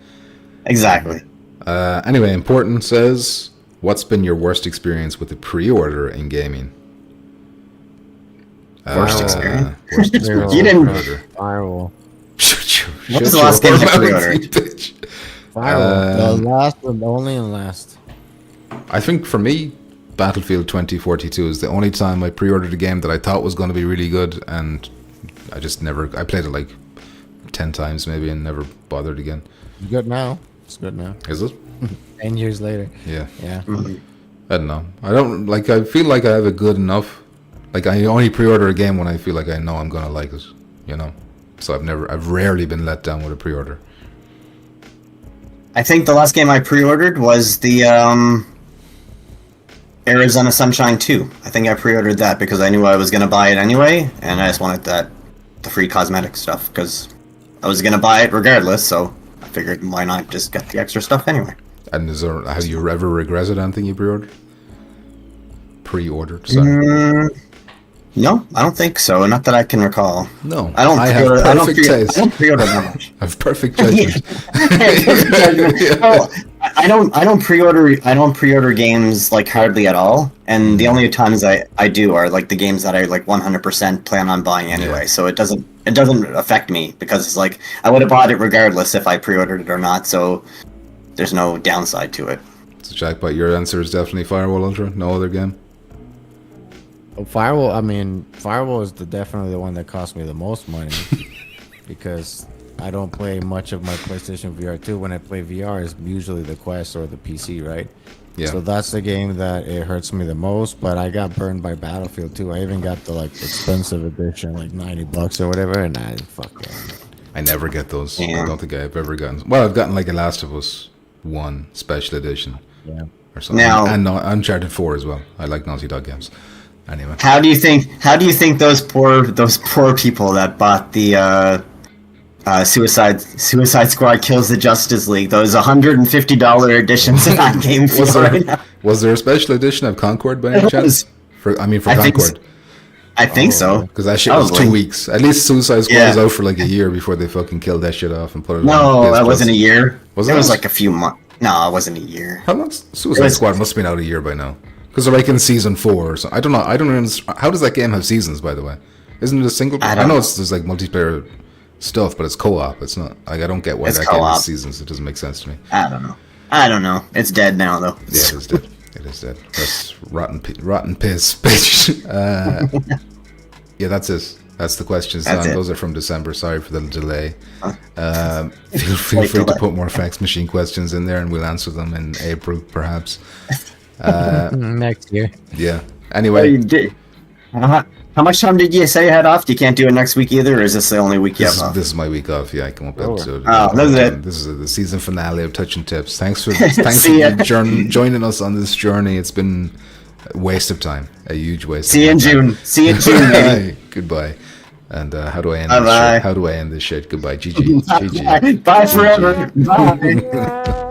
Exactly. Anyway, Important says, what's been your worst experience with the pre-order in gaming? Worst experience? You didn't. Firewall. What was the last game you pre-ordered? Firewall. The last, but only and last. I think for me, Battlefield 2042 is the only time I pre-ordered a game that I thought was going to be really good, and I just never. I played it like 10 times maybe and never bothered again. It's good now. It's good now. Is it? 10 years later. Yeah. Yeah. I don't know. I don't like. I feel like I have it good enough. Like I only pre-order a game when I feel like I know I'm gonna like it. You know. So I've rarely been let down with a pre-order. I think the last game I pre-ordered was the Arizona Sunshine 2. I think I pre-ordered that because I knew I was gonna buy it anyway, and I just wanted the free cosmetic stuff because I was gonna buy it regardless. So I figured why not just get the extra stuff anyway. And have you ever regretted anything you pre-ordered? Sorry. No, I don't think so. Not that I can recall. No, I don't. I have perfect taste. I don't pre-order that much. I have perfect judgment. Oh, I don't pre-order. I don't pre-order games like hardly at all. And the only times I do are like the games that I like 100% plan on buying anyway. Yeah. So it doesn't affect me because it's like I would have bought it regardless if I pre-ordered it or not. So there's no downside to it. So Jackpot, your answer is definitely Firewall Ultra. No other game. Firewall is definitely the one that cost me the most money because I don't play much of my PlayStation VR 2. When I play VR, it's usually the Quest or the PC, right? Yeah. So that's the game that it hurts me the most. But I got burned by Battlefield 2. I even got the like expensive edition, like $90 or whatever, and fuck that. I never get those. Yeah. I don't think I've ever gotten. Well, I've gotten like a Last of Us 1 special edition. Yeah. Or something. Now- and Uncharted 4 as well. I like Naughty Dog games. Anyway. How do you think those poor people that bought the Suicide Squad Kills the Justice League, those $150 editions of that game feel right now? Was there a special edition of Concord by any chance? For I think Concord. I think so. Because that shit was 2 weeks. At least Suicide Squad was out for like a year before they fucking killed that shit off and put it on. No, PS that Plus. wasn't a year. It Was was it? like a few months. No, it wasn't a year. How long? Suicide Squad must have been out a year by now. Because they're like in season 4 or something. I don't know. I don't understand. How does that game have seasons, by the way? Isn't it a single? I know there's like multiplayer stuff, but it's co-op. It's not. Like, I don't get why that game has seasons. It doesn't make sense to me. I don't know. It's dead now, though. Yeah, it is dead. It is dead. That's rotten piss, bitch. Yeah, that's it. That's the questions. Those are from December. Sorry for the delay. Feel free to put more fax machine questions in there, and we'll answer them in April, perhaps. Next year. Yeah. Anyway, How much time did you say you had off? You can't do it next week either, or is this the only week you have off? this is my week off. Yeah, I come up episode. This is it. This is the season finale of Touching Tips. Thanks for joining us on this journey. It's been a waste of time, a huge waste. See you in June. See you in June, baby. Goodbye. And how do I end Bye this bye. shit? How do I end this shit? Goodbye. GG. GG. Bye forever. Bye.